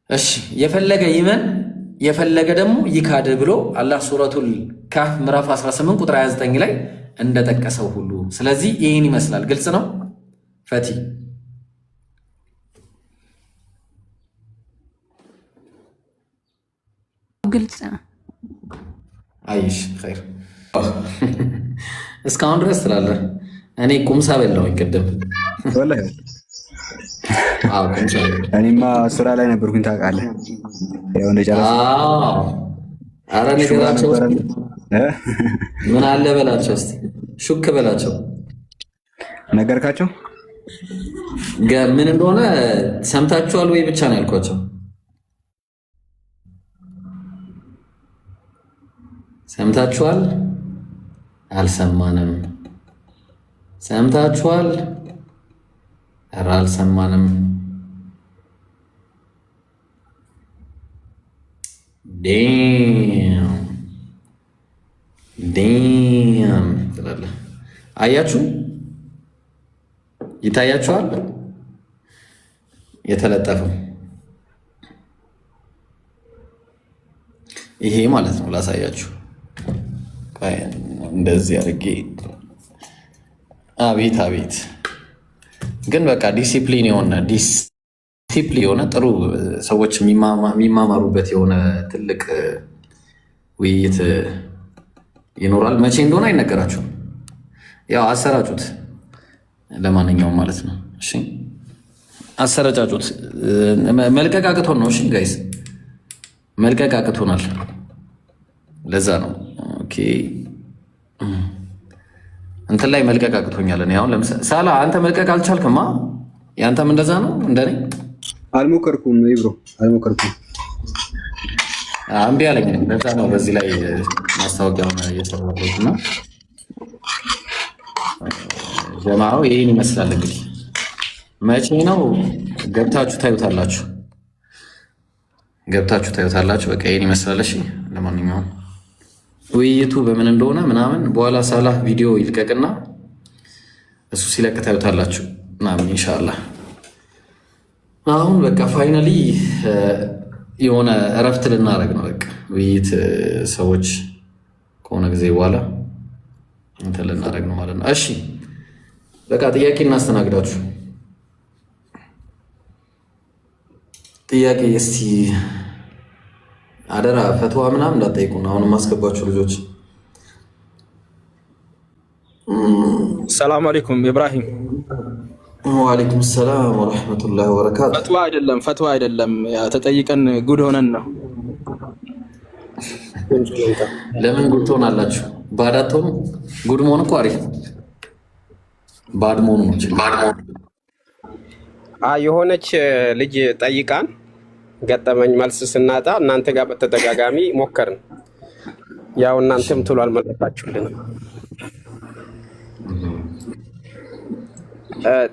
እሺ የፈለገ ይመን የፈለገ ደግሞ ይካድ ብሎ አላህ ሱረቱል ካህፍ ምዕራፍ 18 ቁጥር 29 ላይ እንደጠቀሰው ሁሉ። ስለዚህ ይህን ይመስላል። ግልጽ ነው ፈቲ? ግልጽ ነው። አይሽ ኸይር። እስካሁን ድረስ ትላለህ። እኔ ቁምሳ በላሁኝ ቅድም። ወላሂ እኔማ ስራ ላይ ነበርኩኝ ታውቃለህ። ያው እንደጨረስኩ ኧረ ንገራቸው ምን አለ በላቸው እስኪ ሹክ በላቸው። ነገርካቸው ምን እንደሆነ ሰምታችኋል ወይ ብቻ ነው ያልኳቸው። ሰምታችኋል? አልሰማንም። ሰምታችኋል? ኧረ አልሰማንም። ዴም ትላለህ። አያችሁ? ይታያችኋል? የተለጠፈው ይሄ ማለት ነው። ላሳያችሁ እንደዚህ አድርጌ። አቤት አቤት! ግን በቃ ዲሲፕሊን የሆነ ጥሩ ሰዎች የሚማማሩበት የሆነ ትልቅ ውይይት ይኖራል። መቼ እንደሆነ አይነገራችሁም። ያው አሰራጩት። ለማንኛውም ማለት ነው። እሺ አሰረጫጩት። መልቀቅ አቅቶን ነው። እሺ ጋይስ መልቀቅ አቅቶናል። ለዛ ነው። ኦኬ እንትን ላይ መልቀቅ አቅቶኛል። እኔ አሁን ለምሳሌ ሳላ አንተ መልቀቅ አልቻልክማ። ያንተም እንደዛ ነው እንደኔ? አልሞከርኩም ይብሮ አልሞከርኩም። እምቢ አለኝ። ለዛ ነው በዚህ ላይ ማስታወቂያውን እየሰራሁት እና ጀማዓው ይሄን ይመስላል። እንግዲህ መቼ ነው ገብታችሁ ታዩታላችሁ። በቃ ይሄን ይመስላል። እሺ ለማንኛውም ውይይቱ በምን እንደሆነ ምናምን በኋላ ሳላህ ቪዲዮ ይልቀቅና እሱ ሲለቅ ታዩታላችሁ ምናምን ኢንሻአላህ። አሁን በቃ ፋይናሊ የሆነ እረፍት ልናደርግ ነው። በቃ ውይይት ሰዎች ከሆነ ጊዜ በኋላ እንትን ልናደርግ ነው ማለት ነው። እሺ በቃ ጥያቄ እናስተናግዳችሁ። ጥያቄ እስቲ አደራ ፈትዋ ምናምን እንዳትጠይቁን። አሁን ማስገባችሁ ልጆች። ሰላም አለይኩም ኢብራሂም። ወአለይኩም ሰላም ወራህመቱላሂ ወበረካቱ። ፈትዋ አይደለም ተጠይቀን ጉድ ሆነን ነው። ለምን ጉድ ትሆናላችሁ? ባድ አትሆኑ? ጉድ መሆን እኮ አሪፍ። ባድ መሆኑ ነው። የሆነች ልጅ ጠይቃን ገጠመኝ መልስ ስናጣ እናንተ ጋር በተደጋጋሚ ሞከርን። ያው እናንተም ቶሎ አልመለሳችሁልንም።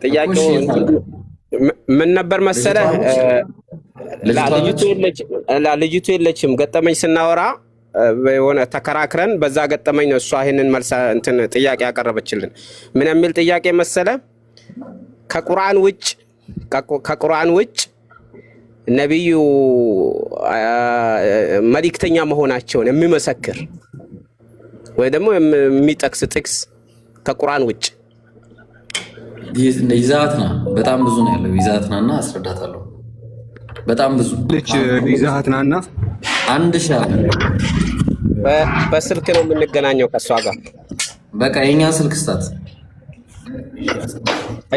ጥያቄው ምን ነበር መሰለህ? ልጅቱ የለችም። ገጠመኝ ስናወራ የሆነ ተከራክረን በዛ ገጠመኝ ነው እሷ ይሄንን መልስ እንትን ጥያቄ ያቀረበችልን። ምን የሚል ጥያቄ መሰለ? ከቁርአን ውጭ ነቢዩ መልእክተኛ መሆናቸውን የሚመሰክር ወይ ደግሞ የሚጠቅስ ጥቅስ ከቁርአን ውጭ ይዛትና በጣም ብዙ ነው ያለው። ይዛትናና አስረዳታለሁ። በጣም ብዙ ልጅ ይዛትናና አንድ ሺህ በስልክ ነው የምንገናኘው ከሷ ጋር። በቃ የኛ ስልክ ስታት።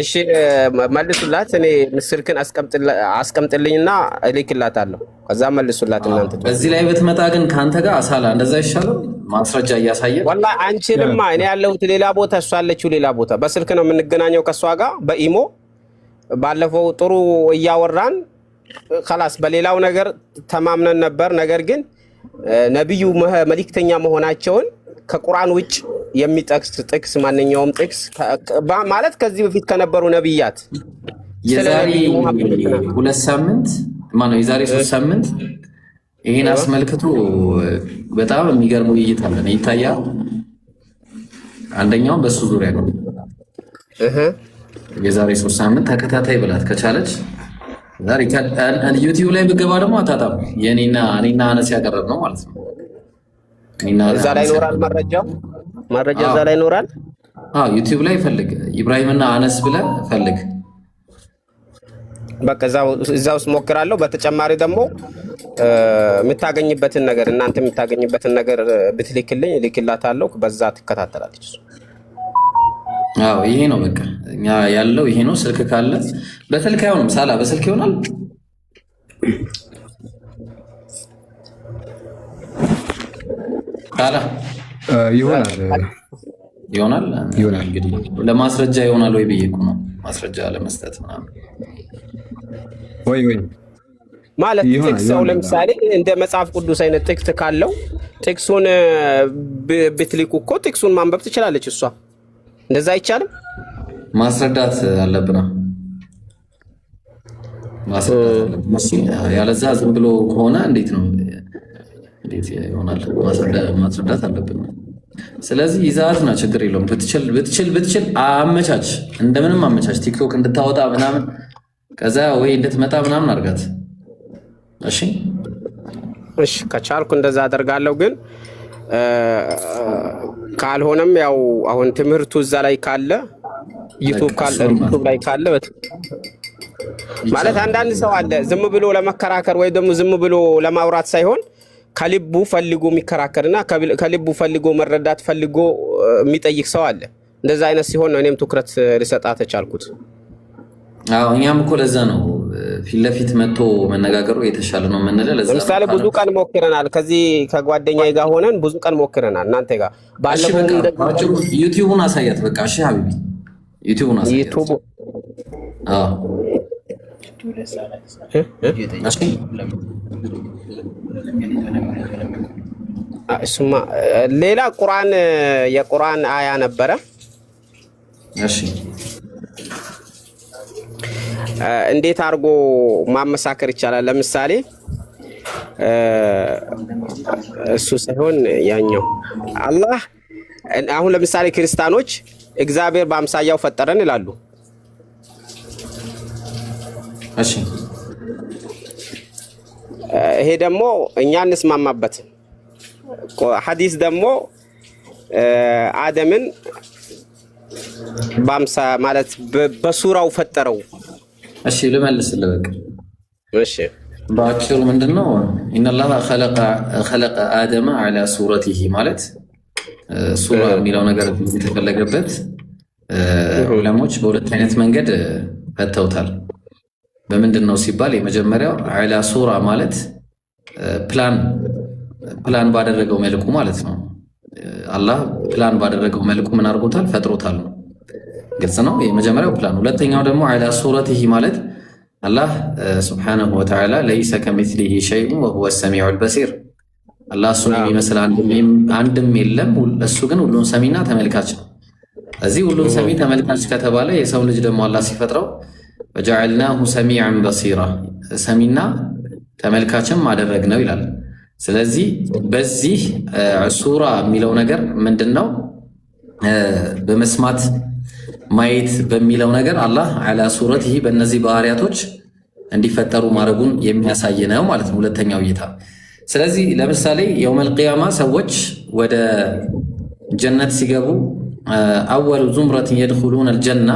እሺ መልሱላት። እኔ ስልክን አስቀምጥልኝና እልክላታለሁ። ከዛ መልሱላት እናንተ። በዚህ ላይ ብትመጣ ግን ካንተ ጋር አሳላ እንደዛ ይሻላል። ማስረጃ እያሳየ ወላሂ አንችልማ። እኔ ያለሁት ሌላ ቦታ፣ እሷ ያለችው ሌላ ቦታ። በስልክ ነው የምንገናኘው ከሷ ጋር በኢሞ። ባለፈው ጥሩ እያወራን خلاص በሌላው ነገር ተማምነን ነበር። ነገር ግን ነብዩ መልእክተኛ መሆናቸውን ከቁርአን ውጭ የሚጠቅስ ጥቅስ ማንኛውም ጥቅስ ማለት ከዚህ በፊት ከነበሩ ነብያት የዛሬ 2 ሳምንት ማነው የዛሬ 3 ሳምንት ይሄን አስመልክቶ በጣም የሚገርም ውይይት አለን ይታያል። አንደኛው በሱ ዙሪያ ነው። የዛሬ 3 ሳምንት ተከታታይ ብላት ከቻለች ዛሬ ዩቲዩብ ላይ ብገባ ደግሞ አታጣም። የኔና አነስ ያቀረብ ነው ማለት ነው። እዛ ላይ ይኖራል መረጃ እዛ ላይ ይኖራል። ዩቲዩብ ላይ ፈልግ፣ ኢብራሂምና አነስ ብለህ ፈልግ። በቃ እዛ ውስጥ ሞክራለሁ። በተጨማሪ ደግሞ የምታገኝበትን ነገር እናንተ የምታገኝበትን ነገር ብትልክልኝ እልክላታለሁ። በዛ ትከታተላለች። ይሄ ነው በቃ እኛ ያለው ይሄ ነው። ስልክ ካለ በስልክ አይሆንም። ሳላ በስልክ ይሆናል። ሳላ ይሆናል። እንግዲህ ለማስረጃ ይሆናል ወይ ብዬ እኮ ነው። ማስረጃ ለመስጠት ምናምን ወይ ማለት ጥቅስ ነው። ለምሳሌ እንደ መጽሐፍ ቅዱስ አይነት ጥቅስ ካለው ጥቅሱን ብትልኩ እኮ ጥቅሱን ማንበብ ትችላለች እሷ። እንደዛ አይቻልም? ማስረዳት አለብና ያለዛ ዝም ብሎ ከሆነ እንዴት ነው? እንዴት ይሆናል? ማስረዳት አለብን። ስለዚህ ይዛትና ችግር የለውም። ብትችል አመቻች፣ እንደምንም አመቻች። ቲክቶክ እንድታወጣ ምናምን ከዛ ወይ እንድትመጣ ምናምን አድርጋት። እሺ ከቻልኩ እንደዛ አደርጋለሁ። ግን ካልሆነም ያው አሁን ትምህርቱ እዛ ላይ ካለ ዩቲዩብ ላይ ካለ ማለት አንዳንድ ሰው አለ ዝም ብሎ ለመከራከር ወይ ደግሞ ዝም ብሎ ለማውራት ሳይሆን ከልቡ ፈልጎ የሚከራከርና ከልቡ ፈልጎ መረዳት ፈልጎ የሚጠይቅ ሰው አለ። እንደዛ አይነት ሲሆን ነው እኔም ትኩረት ልሰጣት ተቻልኩት። እኛም እኮ ለዛ ነው ፊት ለፊት መጥቶ መነጋገሩ የተሻለ ነው የምንለው። ለምሳሌ ብዙ ቀን ሞክረናል። ከዚህ ከጓደኛዬ ጋር ሆነን ብዙ ቀን ሞክረናል። እናንተ ጋር ባለፈው ዩቲዩብን አሳያት። በቃ እሺ ሀቢቢ ዩቲዩብን አሳያት። እሱማ ሌላ የቁርአን አያ ነበረ። እሺ እንዴት አድርጎ ማመሳከር ይቻላል? ለምሳሌ እሱ ሳይሆን ያኛው አላህ አሁን ለምሳሌ ክርስቲያኖች እግዚአብሔር በአምሳያው ፈጠረን ይላሉ። እሺ ይሄ ደግሞ እኛ እንስማማበት። ሐዲስ ደግሞ አደምን በአምሳ ማለት በሱራው ፈጠረው። እሺ ልመልስልህ በቃ እሺ በአጭሩ ምንድነው ኢነላህ خلق አደመ على ሱረቲሂ ማለት ሱራ የሚለው ነገር የተፈለገበት ዑለሞች በሁለት አይነት መንገድ ፈተውታል። በምንድነው ሲባል የመጀመሪያው على ሱራ ማለት ፕላን ባደረገው መልኩ ማለት ነው። አላህ ፕላን ባደረገው መልኩ ምን አድርጎታል? ፈጥሮታል ነው። ግልጽ ነው። የመጀመሪያው ፕላን። ሁለተኛው ደግሞ على ሱረቲሂ ማለት አላህ ሱብሓነሁ ወተዓላ ለይሰ ከሚስሊሂ ሸይኡን ወሁወ ሰሚዑል በሲር አላህ እሱን የሚመስል አንድም የለም፣ እሱ ግን ሁሉን ሰሚና ተመልካች ነው። እዚህ ሁሉን ሰሚ ተመልካች ከተባለ የሰው ልጅ ደግሞ አላህ ሲፈጥረው ወጀዐልናሁ ሰሚዐን በሲራ ሰሚና ተመልካችም አደረግነው ይላል። ስለዚህ በዚህ ሱራ የሚለው ነገር ምንድነው? በመስማት ማየት በሚለው ነገር አላህ على ሱረቲሂ በእነዚህ ባህሪያቶች እንዲፈጠሩ ማድረጉን የሚያሳይ ነው ማለት ነው። ሁለተኛው እይታ። ስለዚህ ለምሳሌ የውመል ቂያማ ሰዎች ወደ ጀነት ሲገቡ አወሉ ዙምረትን የድኹሉነ አልጀና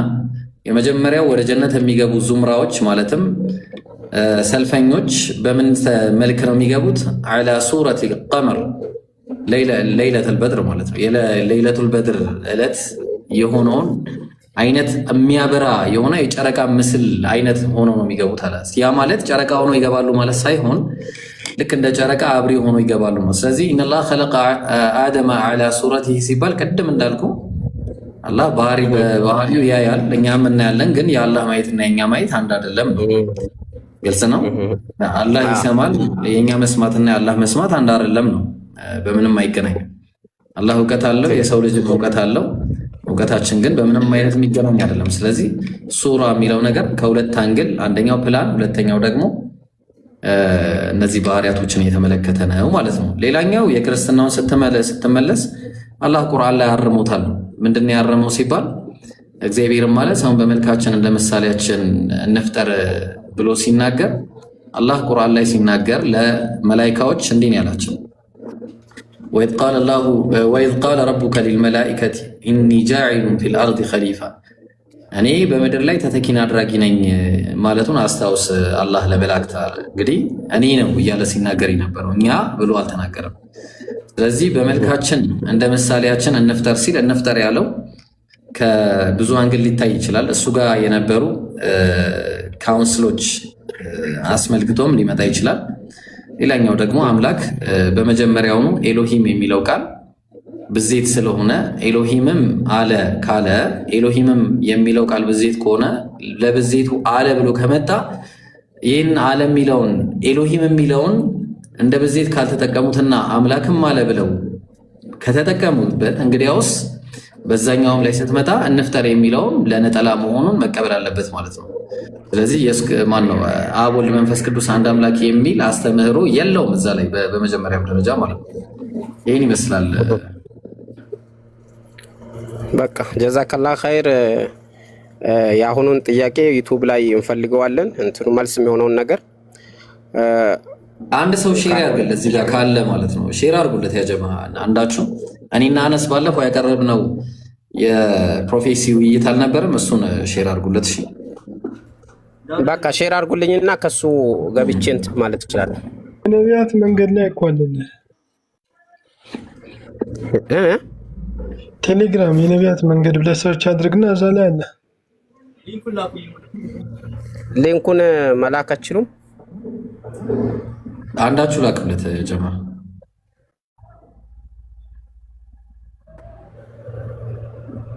የመጀመሪያው ወደ ጀነት የሚገቡ ዙምራዎች ማለትም ሰልፈኞች በምን መልክ ነው የሚገቡት? على ሱረቲል ቀመር ለይለቱል በድር ማለት ነው። የለይለቱል በድር ዕለት የሆነውን አይነት የሚያበራ የሆነ የጨረቃ ምስል አይነት ሆኖ ነው የሚገቡት አለ። ያ ማለት ጨረቃ ሆኖ ይገባሉ ማለት ሳይሆን ልክ እንደ ጨረቃ አብሪ ሆኖ ይገባሉ ነው። ስለዚህ ኢነላህ ኸለቀ አደመ ዐላ ሱረቲሂ ሲባል ቅድም እንዳልኩ አላህ በባህሪው ያያል፣ እኛም እናያለን። ግን የአላህ ማየትና የኛ ማየት አንድ አይደለም። ግልጽ ነው። አላህ ይሰማል፣ የኛ መስማትና የአላህ መስማት አንድ አይደለም ነው። በምንም አይገናኝም። አላህ እውቀት አለው፣ የሰው ልጅ እውቀት አለው። እውቀታችን ግን በምንም አይነት የሚገናኝ አይደለም። ስለዚህ ሱራ የሚለው ነገር ከሁለት አንግል፣ አንደኛው ፕላን፣ ሁለተኛው ደግሞ እነዚህ ባህሪያቶችን የተመለከተ ነው ማለት ነው። ሌላኛው የክርስትናውን ስትመለስ አላህ ቁርአን ላይ አርሞታል። ምንድን ያረመው ሲባል እግዚአብሔርም ማለት ሰውን በመልካችን እንደ ምሳሌያችን እንፍጠር ብሎ ሲናገር አላህ ቁርአን ላይ ሲናገር ለመላኢካዎች እንዲህ ነው ያላቸው ወኢዝ ቃለ ረቡከ ሊልመላኢከቲ ኢኒ ጃዒሉን ፊል አርዲ ኸሊፋ፣ እኔ በምድር ላይ ተተኪን አድራጊ ነኝ ማለቱን አስታውስ። አላህ ለመላእክት እንግዲህ እኔ ነው እያለ ሲናገር የነበረው እኛ ብሎ አልተናገረም። ስለዚህ በመልካችን እንደ ምሳሌያችን እንፍጠር ሲል እንፍጠር ያለው ከብዙ አንግል ሊታይ ይችላል። እሱ ጋር የነበሩ ካውንስሎች አስመልክቶም ሊመጣ ይችላል። ሌላኛው ደግሞ አምላክ በመጀመሪያውኑ ኤሎሂም የሚለው ቃል ብዜት ስለሆነ ኤሎሂምም አለ ካለ ኤሎሂምም የሚለው ቃል ብዜት ከሆነ ለብዜቱ አለ ብሎ ከመጣ ይህን አለ የሚለውን ኤሎሂም የሚለውን እንደ ብዜት ካልተጠቀሙትና አምላክም አለ ብለው ከተጠቀሙበት እንግዲያውስ በዛኛውም ላይ ስትመጣ እንፍጠር የሚለውን ለነጠላ መሆኑን መቀበል አለበት ማለት ነው። ስለዚህ ማነው አብ ወልድ መንፈስ ቅዱስ አንድ አምላክ የሚል አስተምህሮ የለውም እዛ ላይ በመጀመሪያው ደረጃ ማለት ነው። ይህን ይመስላል። በቃ ጀዛከላ ኸይር። የአሁኑን ጥያቄ ዩቱብ ላይ እንፈልገዋለን፣ እንትኑ መልስ የሚሆነውን ነገር አንድ ሰው ሼር ያርግለት እዚህ ጋር ካለ ማለት ነው። ሼር አርጉለት ያጀማ አንዳችሁ። እኔና አነስ ባለፈው ያቀረብነው የፕሮፌሲ ውይይት አልነበረም? እሱን ሼር አርጉለት። እሺ በቃ ሼር አርጉልኝና ከሱ ገብቼ እንትን ማለት ይችላል። ነቢያት መንገድ ላይ እኮ አለን ቴሌግራም የነቢያት መንገድ ብለህ ሰርች አድርግና እዛ ላይ አለ። ሊንኩን መላክ አትችሉም? አንዳችሁ ላክለት ጀማ።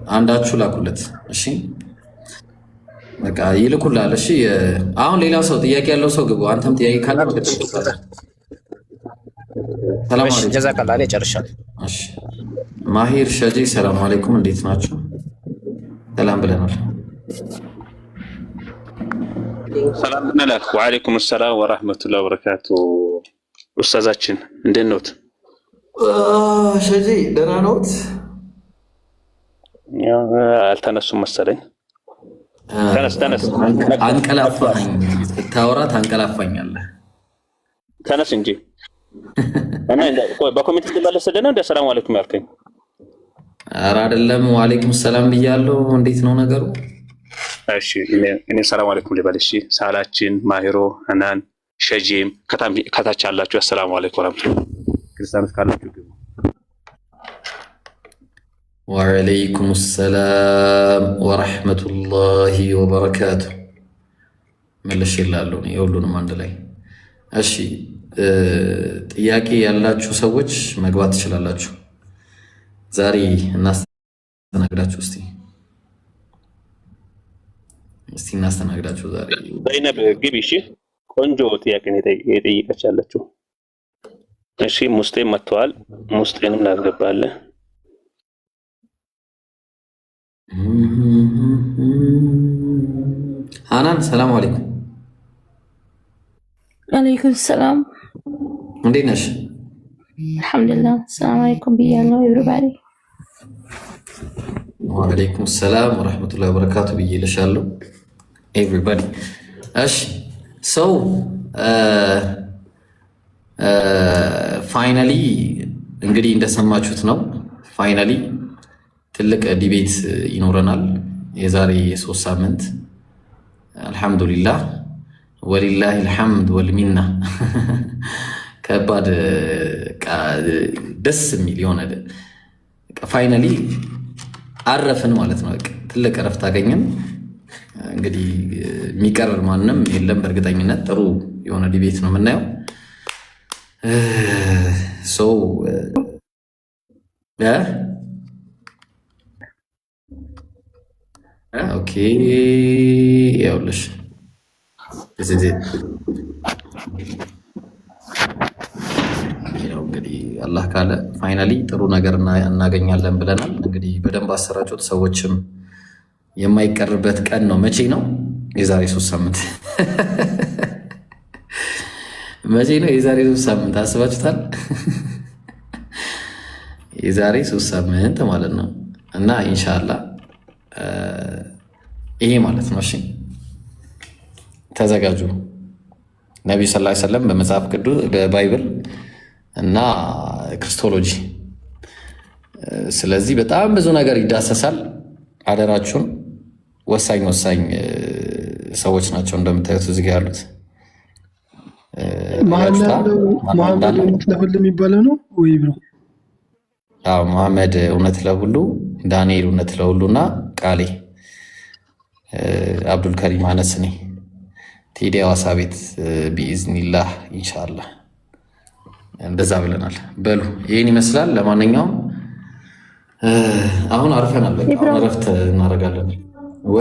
አንዳችሁ ላኩለት። እሺ በቃ ይልኩላል። እሺ አሁን ሌላ ሰው ጥያቄ ያለው ሰው ግቡ። አንተም ጥያቄ ካለ ሰላም አለይኩም። ጀዛከላ እኔ ጨርሻለሁ። እሺ ማሂር ሸጂ ሰላም አለይኩም፣ እንዴት ናችሁ? ሰላም ብለናል። ሰላም ብለናል። ወአለይኩም ሰላም ወራህመቱላሂ ወበረካቱ። ኡስታዛችን እንዴት ነዎት? ሸጂ ደህና ነዎት? አልተነሱም መሰለኝ። ተነስ አንቀላፋኝ። ስታወራ ታንቀላፋኛለህ። ተነስ እንጂ እና በኮሜንት ትመለስልኝ ነው እንደ ሰላም አለይኩም ያልከኝ? ኧረ አይደለም ወአለይኩም ሰላም ብያለሁ። እንዴት ነው ነገሩ? እሺ እኔ ሰላም አለይኩም ልበል። እሺ ሳላችን፣ ማሂሮ፣ ሐናን፣ ሸጂም ከታች ያላችሁ አሰላሙ አለይኩም ወራህመቱላሂ ክርስቲያኖች ካላችሁ ግቡ። ወአለይኩም ሰላም ወራህመቱላሂ ወበረካቱ። መልሼላለሁ የሁሉንም አንድ ላይ። እሺ ጥያቄ ያላችሁ ሰዎች መግባት ትችላላችሁ። ዛሬ እናስተናግዳችሁ። እስቲ እናስተናግዳችሁ ዛሬ። ዘይነብ ግቢ። እሺ ቆንጆ ጥያቄ ነው የጠየቀች ያለችው። እሺ ሙስጤም መጥተዋል። ሙስጤንም እናስገባለን። ሐናን ሰላም አለይኩም። አለይኩም ሰላም። እንዴት ነሽ? አልሐምዱሊላህ። ሰላም አለይኩም ብያለሁ። ኤቭሪባዲ። ወአለይኩም ሰላም ወራህመቱላሂ ወበረካቱ ብዬልሻለሁ። ኤቭሪባዲ። እሺ ሰው ፋይናሊ እንግዲህ እንደሰማችሁት ነው። ፋይናሊ ትልቅ ዲቤት ይኖረናል የዛሬ 3 ሳምንት። አልሐምዱሊላህ ወሊላሂ አልሐምድ ወልሚና። ከባድ ደስ የሚል የሆነ ፋይናሊ አረፍን ማለት ነው። ትልቅ እረፍት አገኘን። እንግዲህ የሚቀር ማንም የለም በእርግጠኝነት ጥሩ የሆነ ዲቤት ነው የምናየው። ኦኬ ይኸውልሽ እንግዲህ አላህ ካለ ፋይናሊ ጥሩ ነገር እናገኛለን ብለናል። እንግዲህ በደንብ አሰራጩት። ሰዎችም የማይቀርበት ቀን ነው። መቼ ነው? የዛሬ 3 ሳምንት። መቼ ነው? የዛሬ 3 ሳምንት አስባችሁታል? የዛሬ 3 ሳምንት ማለት ነው። እና ኢንሻአላህ ይሄ ማለት ነው። እሺ ተዘጋጁ። ነብዩ ሰለላሁ ዐለይሂ ወሰለም በመጽሐፍ ቅዱስ በባይብል እና ክርስቶሎጂ። ስለዚህ በጣም ብዙ ነገር ይዳሰሳል። አደራችሁን። ወሳኝ ሰዎች ናቸው እንደምታዩት እዚህ ጋር ያሉት። መሐመድ እውነት ለሁሉ የሚባለው ነው ወይ ብሎ? አዎ መሐመድ እውነት ለሁሉ፣ ዳንኤል እውነት ለሁሉ እና ቃሌ አብዱል ከሪም አነስኔ ቴዲ አዋሳ ቤት ቢኢዝኒላህ ኢንሻአላህ እንደዛ ብለናል። በሉ ይሄን ይመስላል። ለማንኛውም አሁን አርፈናል። በቃ አሁን እረፍት እናደርጋለን።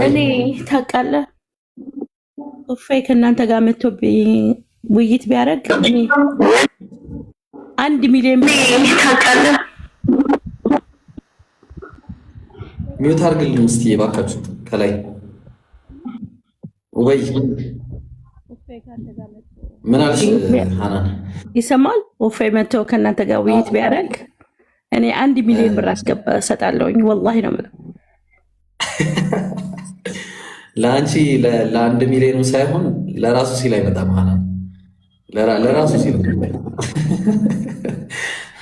እኔ ታውቃለህ እፎይ ከእናንተ ጋር መጥቶ ውይይት ቢያደርግ እኔ 1 ሚሊዮን ታውቃለህ። ሚውት አድርግልን እስቲ እባካችሁ ከላይ ወይ ምን አልሽ ሐናን? ይሰማል? እፎይ መጥቶ ከእናንተ ጋር ውይይት ቢያደርግ እኔ 1 ሚሊዮን ብር እሰጣለሁኝ። ወላሂ ነው የምለው። ለአንቺ ለ1 ሚሊዮኑ ሳይሆን ለራሱ ሲል አይመጣም። ሐናን ለራሱ ሲል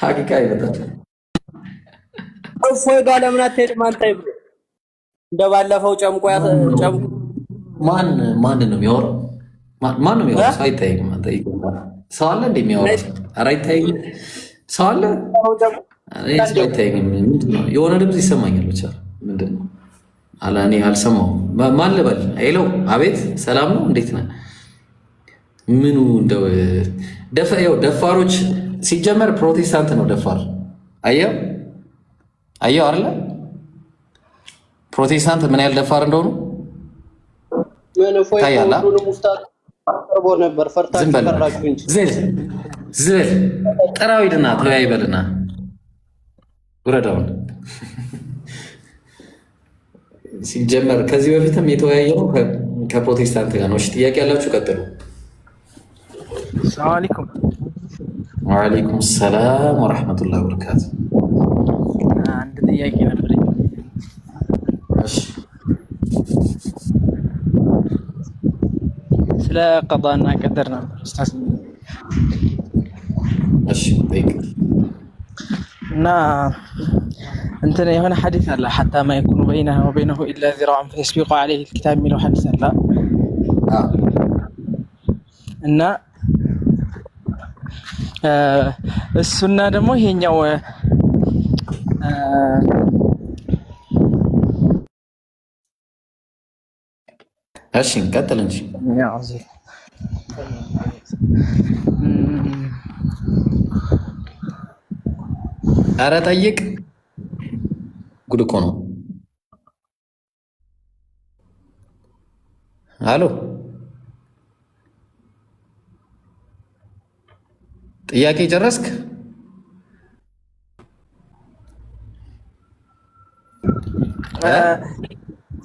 ሀቂቃ አይመጣም። እፎይ ጋር ለምን አትሄድም አንተ? ይብሉ እንደባለፈው ጨምቆ ማን ነው የሚያወራው? ማን ነው የሚያወራው? ሰው አይታየኝም። አንተ ሰው አለ እንደ የሚያወራው? ኧረ አይታየኝም። ሰው አለ? ሰው አይታየኝም። ምንድን ነው? የሆነ ድምፅ ይሰማኛል ብቻ ምንድን ነው? እኔ አልሰማሁም። ማን ልበል? ሄሎ፣ አቤት፣ ሰላም ነው? እንዴት ነህ? ምኑ እንደው ደፋሮች ሲጀመር ፕሮቴስታንት ነው ደፋር። አየው አይደለ? ፕሮቴስታንት ምን ያህል ደፋር እንደሆኑ ታያላ። ዝም ጥራው ሂድና ተወያይ በልና ውረዳውን። ሲጀመር ከዚህ በፊትም የተወያየው ከፕሮቴስታንት ጋር ነው። እሺ ጥያቄ ያላችሁ ቀጥሉ። ሰላም አለይኩም። ወአለይኩም ሰላም ወራህመቱላሂ ወበረካቱ። አንድ ጥያቄ ነበረኝ። እሺ ስለ ቀዳና ቀደር ነበር ኡስታዝ። እሺ ጠይቅ። እና እንትን የሆነ ሐዲስ አለ ሐታ ማ የኩኑ በይነሁ ወበይነሁ ኢላ ዚራዑን ፈየስቢቁ ዐለይሂ الكتاب የሚለው ሐዲስ አለ። እና እሱና ደግሞ ይሄኛው እሺ እንቀጥል እንጂ ኧረ ጠይቅ። ጉድ እኮ ነው። አሎ ጥያቄ ጨረስክ?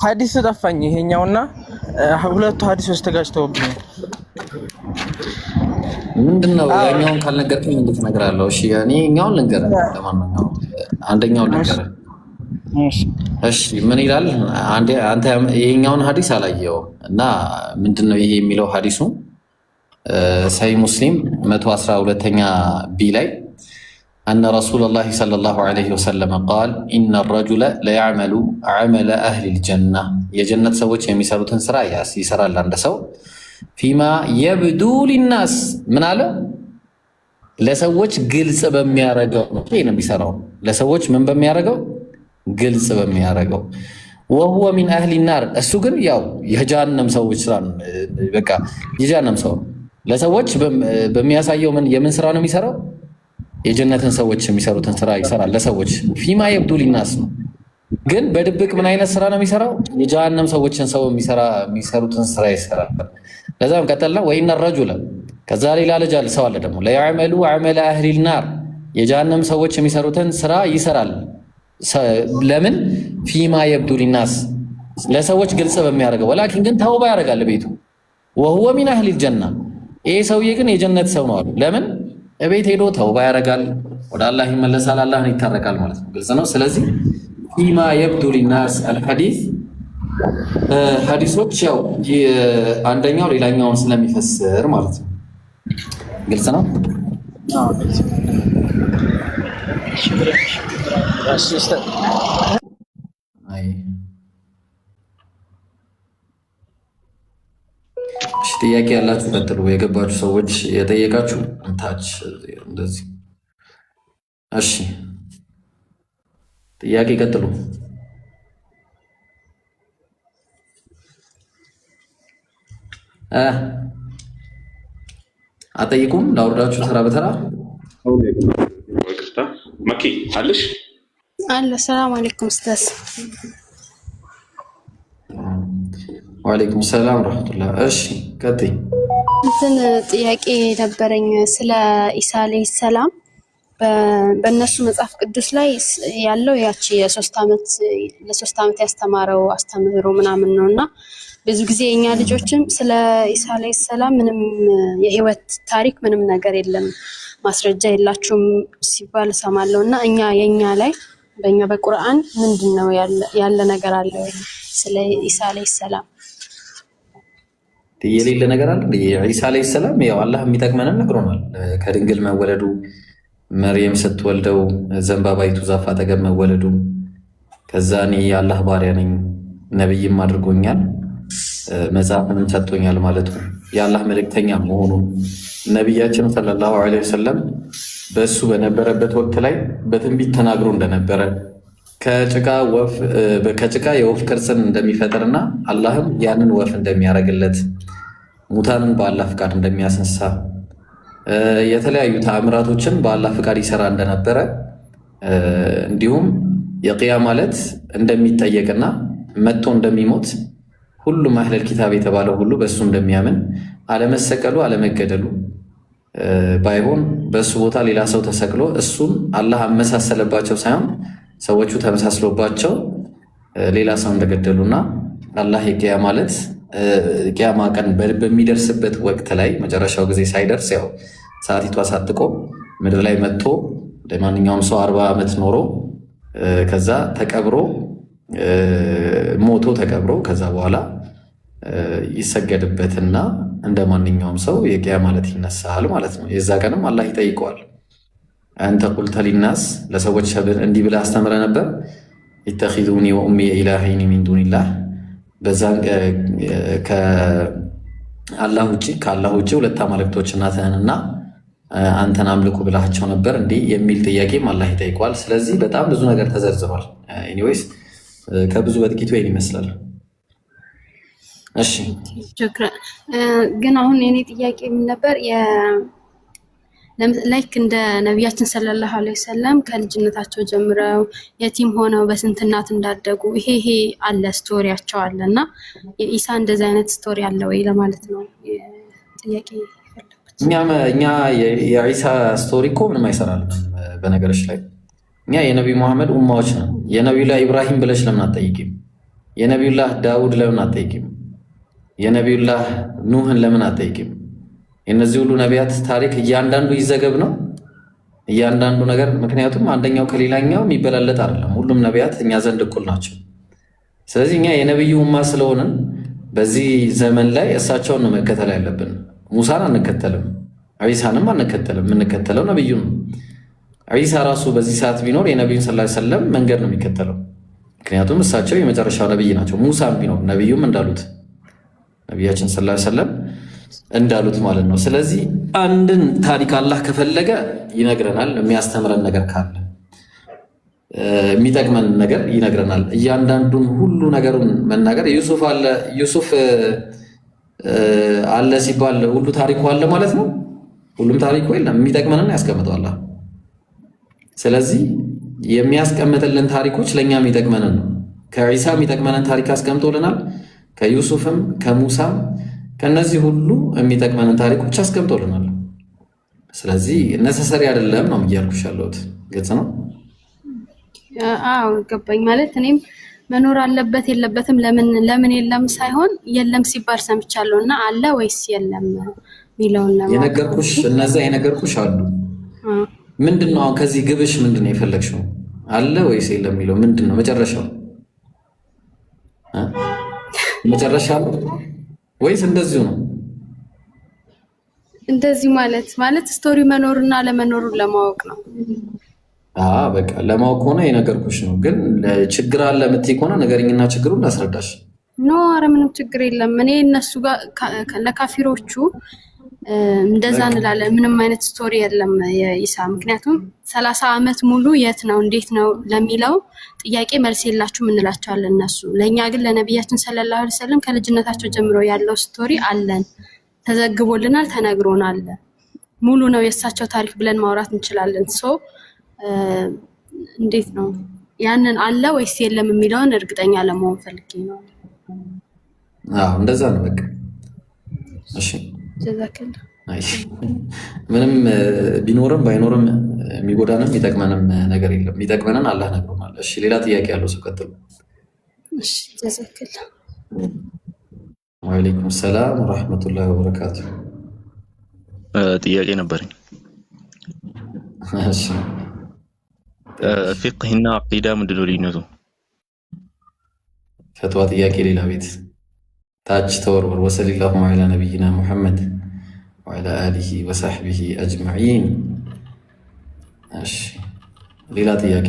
ሐዲስ ጠፋኝ። ይሄኛውና ሁለቱ ሐዲሶች ተጋጭተውብኝ ምንድነው? ያኛውን ካልነገርከኝ እንዴት እነግርሃለሁ? እሺ እኔ ያኛውን ልንገርህ። ለማንኛውም አንደኛውን ልንገርህ። እሺ ምን ይላል? አንተ ይሄኛውን ሐዲስ አላየኸውም እና ምንድነው ይሄ የሚለው ሐዲሱ ሰሂህ ሙስሊም 112ኛ ቢ ላይ أن رسول الله صلى الله عليه وسلم قال إن الرجل لا يعمل عمل أهل الجنة يجنة سوتش يمسروا تنسرا يسرا لند سو فيما يبدو للناس من على ለሰዎች ግልጽ በሚያረገው ነው የሚሰራው። ለሰዎች ምን በሚያረገው? ግልጽ በሚያረገው። ወሁወ ሚን አህሊ ናር፣ እሱ ግን ያው የጀሃነም ሰዎች ስራ ነው። በቃ የጀሃነም ሰው ነው። ለሰዎች በሚያሳየው የምን ስራ ነው የሚሰራው? የጀነትን ሰዎች የሚሰሩትን ስራ ይሰራል ለሰዎች። ፊማ የብዱ ሊናስ ነው። ግን በድብቅ ምን አይነት ስራ ነው የሚሰራው? የጀሃነም ሰዎችን ሰው የሚሰሩትን ስራ ይሰራል። ለዛም ቀጠልና ወኢነ ረጁለ፣ ከዛ ሌላ ልጅ ሰው አለ ደግሞ ለያዕመሉ አዕመለ አህሊል ናር፣ የጀሃነም ሰዎች የሚሰሩትን ስራ ይሰራል። ለምን? ፊማ የብዱ ሊናስ፣ ለሰዎች ግልጽ በሚያደርገው። ወላኪን ግን ተውባ ያደርጋል ቤቱ። ወሁወ ሚን አህሊል ጀና፣ ይሄ ሰውዬ ግን የጀነት ሰው ነው አሉ። ለምን? ቤት ሄዶ ተውባ ያደርጋል፣ ወደ አላህ ይመለሳል፣ አላህን ይታረቃል ማለት ነው። ግልጽ ነው። ስለዚህ ፊማ የብዱ ሊናስ አልሐዲስ፣ ሐዲሶች ያው አንደኛው ሌላኛውን ስለሚፈስር ማለት ነው። ግልጽ ነው። ጥያቄ ያላችሁ ቀጥሉ። የገባችሁ ሰዎች የጠየቃችሁ ታች እንደዚህ። እሺ ጥያቄ ቀጥሉ። አጠይቁም ላውርዳችሁ ተራ በተራ። መኪ አለሽ አለ። ሰላም አለይኩም ኡስታዝ። ወአለይኩም ሰላም ወራህመቱላህ። እሺ ቀጥይ። እንትን ጥያቄ ነበረኝ ስለ ኢሳ አለይሂ ሰላም። በእነሱ መጽሐፍ ቅዱስ ላይ ያለው ያቺ ለ3 ዓመት ያስተማረው አስተምህሮ ምናምን ነውና ብዙ ጊዜ የኛ ልጆችም ስለ ኢሳ አለይሂ ሰላም ምንም የህይወት ታሪክ ምንም ነገር የለም ማስረጃ የላችሁም ሲባል ሰማለሁ። እና የኛ ላይ በእኛ በቁርአን ምንድነው ያለ ነገር አለ ስለ ኢሳ አለይሂ ሰላም? የሌለ ነገር አለ? ኢሳ አለይሂ ሰላም ያው አላህ የሚጠቅመንን ነግሮናል። ከድንግል መወለዱ፣ መርየም ስትወልደው ዘንባባይቱ ዛፍ አጠገብ መወለዱ፣ ከዛ እኔ የአላህ ባሪያ ነኝ ነብይም አድርጎኛል መጽሐፍንም ሰጥቶኛል ማለቱ፣ የአላህ መልእክተኛ መሆኑን ነቢያችን ሰለላሁ ዐለይሂ ወሰለም በእሱ በነበረበት ወቅት ላይ በትንቢት ተናግሮ እንደነበረ ከጭቃ የወፍ ቅርጽን እንደሚፈጥርና አላህም ያንን ወፍ እንደሚያደርግለት፣ ሙታንን በአላህ ፍቃድ እንደሚያስነሳ፣ የተለያዩ ተአምራቶችን በአላህ ፍቃድ ይሰራ እንደነበረ፣ እንዲሁም የቅያ ማለት እንደሚጠየቅና መጥቶ እንደሚሞት ሁሉም አህለል ኪታብ የተባለው ሁሉ በእሱ እንደሚያምን፣ አለመሰቀሉ አለመገደሉ ባይሆን በእሱ ቦታ ሌላ ሰው ተሰቅሎ እሱን አላህ አመሳሰለባቸው ሳይሆን ሰዎቹ ተመሳስሎባቸው ሌላ ሰው እንደገደሉና አላህ የቂያ ማለት ቂያማ ቀን በሚደርስበት ወቅት ላይ መጨረሻው ጊዜ ሳይደርስ ያው ሰዓቲቷ ሳትቆ ምድር ላይ መጥቶ ለማንኛውም ሰው 40 ዓመት ኖሮ ከዛ ተቀብሮ ሞቶ ተቀብሮ ከዛ በኋላ ይሰገድበትና እንደ ማንኛውም ሰው የቂያ ማለት ይነሳል ማለት ነው። የዛ ቀንም አላህ ይጠይቀዋል። አንተ ቁልተ ሊናስ፣ ለሰዎች እንዲህ ብለህ አስተምረ ነበር ኢተኺዙኒ ወኡሚ ኢላሂኒ ሚን ዱኒላህ፣ በዛን ከአላህ ውጭ ሁለት አማልክቶች እናትህንና አንተን አምልኩ ብላቸው ነበር እንዲህ የሚል ጥያቄም አላህ ይጠይቀዋል። ስለዚህ በጣም ብዙ ነገር ተዘርዝሯል። ኤኒዌይስ ከብዙ በጥቂቱ ይሄን ይመስላል። እሺ ግን አሁን የኔ ጥያቄ ምን ነበር? ላይክ እንደ ነቢያችን ሰለላሁ ዐለይሂ ወሰለም ከልጅነታቸው ጀምረው የቲም ሆነው በስንት እናት እንዳደጉ ይሄ አለ ስቶሪያቸው አለ እና የኢሳ እንደዚህ አይነት ስቶሪ አለ ወይ ለማለት ነው ጥያቄ የፈለኩት። እኛ የኢሳ ስቶሪ እኮ ምንም አይሰራልም። በነገሮች ላይ እኛ የነቢዩ መሐመድ ኡማዎች ነን። የነቢዩላህ ኢብራሂም ብለሽ ለምን አትጠይቂም? የነቢዩላህ ዳውድ ለምን አትጠይቂም? የነቢዩላህ ኑህን ለምን አትጠይቂም? የነዚህ ሁሉ ነቢያት ታሪክ እያንዳንዱ ይዘገብ ነው እያንዳንዱ ነገር። ምክንያቱም አንደኛው ከሌላኛው የሚበላለጥ አይደለም። ሁሉም ነቢያት እኛ ዘንድ እኩል ናቸው። ስለዚህ እኛ የነቢዩ ኡማ ስለሆንን በዚህ ዘመን ላይ እሳቸውን ነው መከተል ያለብን። ሙሳን አንከተልም፣ ዒሳንም አንከተልም። የምንከተለው ነቢዩ ነው። ዒሳ ራሱ በዚህ ሰዓት ቢኖር የነቢዩን ሰለላሁ ዐለይሂ ወሰለም መንገድ ነው የሚከተለው። ምክንያቱም እሳቸው የመጨረሻው ነቢይ ናቸው። ሙሳም ቢኖር ነቢዩም እንዳሉት ነቢያችን ሰለላሁ ዐለይሂ ወሰለም እንዳሉት ማለት ነው። ስለዚህ አንድን ታሪክ አላህ ከፈለገ ይነግረናል። የሚያስተምረን ነገር ካለ የሚጠቅመን ነገር ይነግረናል። እያንዳንዱን ሁሉ ነገሩን መናገር ዩሱፍ አለ ሲባል ሁሉ ታሪኩ አለ ማለት ነው። ሁሉም ታሪኩ የለም፣ የሚጠቅመንን ያስቀምጠው አላህ። ስለዚህ የሚያስቀምጥልን ታሪኮች ለእኛ የሚጠቅመንን ነው። ከዒሳ የሚጠቅመንን ታሪክ አስቀምጦልናል። ከዩሱፍም ከሙሳም ከነዚህ ሁሉ የሚጠቅመንን ታሪኮች አስቀምጦልናል። ስለዚህ ነሰሰሪ አይደለም ነው እያልኩሽ ያለሁት። ግልጽ ነው? አዎ ገባኝ። ማለት እኔም መኖር አለበት የለበትም ለምን የለም ሳይሆን የለም ሲባል ሰምቻለሁ እና አለ ወይስ የለም ሚለውን የነገርኩሽ እነዛ የነገርኩሽ አሉ። ምንድነው አሁን ከዚህ ግብሽ ምንድነው የፈለግሽው? አለ ወይስ የለም ሚለው ምንድነው መጨረሻው? መጨረሻው ወይስ እንደዚሁ ነው? እንደዚህ ማለት ስቶሪ መኖርና ለመኖሩን ለማወቅ ነው። በቃ ለማወቅ ሆነ የነገርኩሽ ነው። ግን ችግር አለ የምትይ ከሆነ ነገርኝና ችግሩን ላስረዳሽ። ኧረ ምንም ችግር የለም። እኔ እነሱ ጋር ለካፊሮቹ እንደዛ እንላለን። ምንም አይነት ስቶሪ የለም የኢሳ። ምክንያቱም 30 ዓመት ሙሉ የት ነው እንዴት ነው ለሚለው ጥያቄ መልስ የላችሁም እንላቸዋለን እነሱ። ለእኛ ግን ለነቢያችን ሰለላሁ ዐለይሂ ወሰለም ከልጅነታቸው ጀምሮ ያለው ስቶሪ አለን፣ ተዘግቦልናል፣ ተነግሮናል። ሙሉ ነው የእሳቸው ታሪክ ብለን ማውራት እንችላለን። እንዴት ነው ያንን አለ ወይስ የለም የሚለውን እርግጠኛ ለመሆን ፈልጌ ነው። እንደዛ ነው በቃ። እሺ ጀዛከላ። ምንም ቢኖርም ባይኖርም የሚጎዳንም የሚጠቅመንም ነገር የለም። የሚጠቅመንን አላህ ነግሮናል። እሺ ሌላ ጥያቄ ያለው ሰው ቀጥሉ። እሺ ጀዛከላ። ወአለይኩም ሰላም ወራህመቱላሂ ወበረካቱ። ጥያቄ ነበረኝ። እሺ ፊቅህና አቂዳ ምንድን ነው ልዩነቱ? ፈትዋ ጥያቄ ሌላ ቤት ታች ተወርወር። ወሰለላሁ ዐላ ነቢይና ሙሐመድ ወዐላ አሊሂ ወሰሕቢሂ አጅመዒን። እሺ ሌላ ጥያቄ።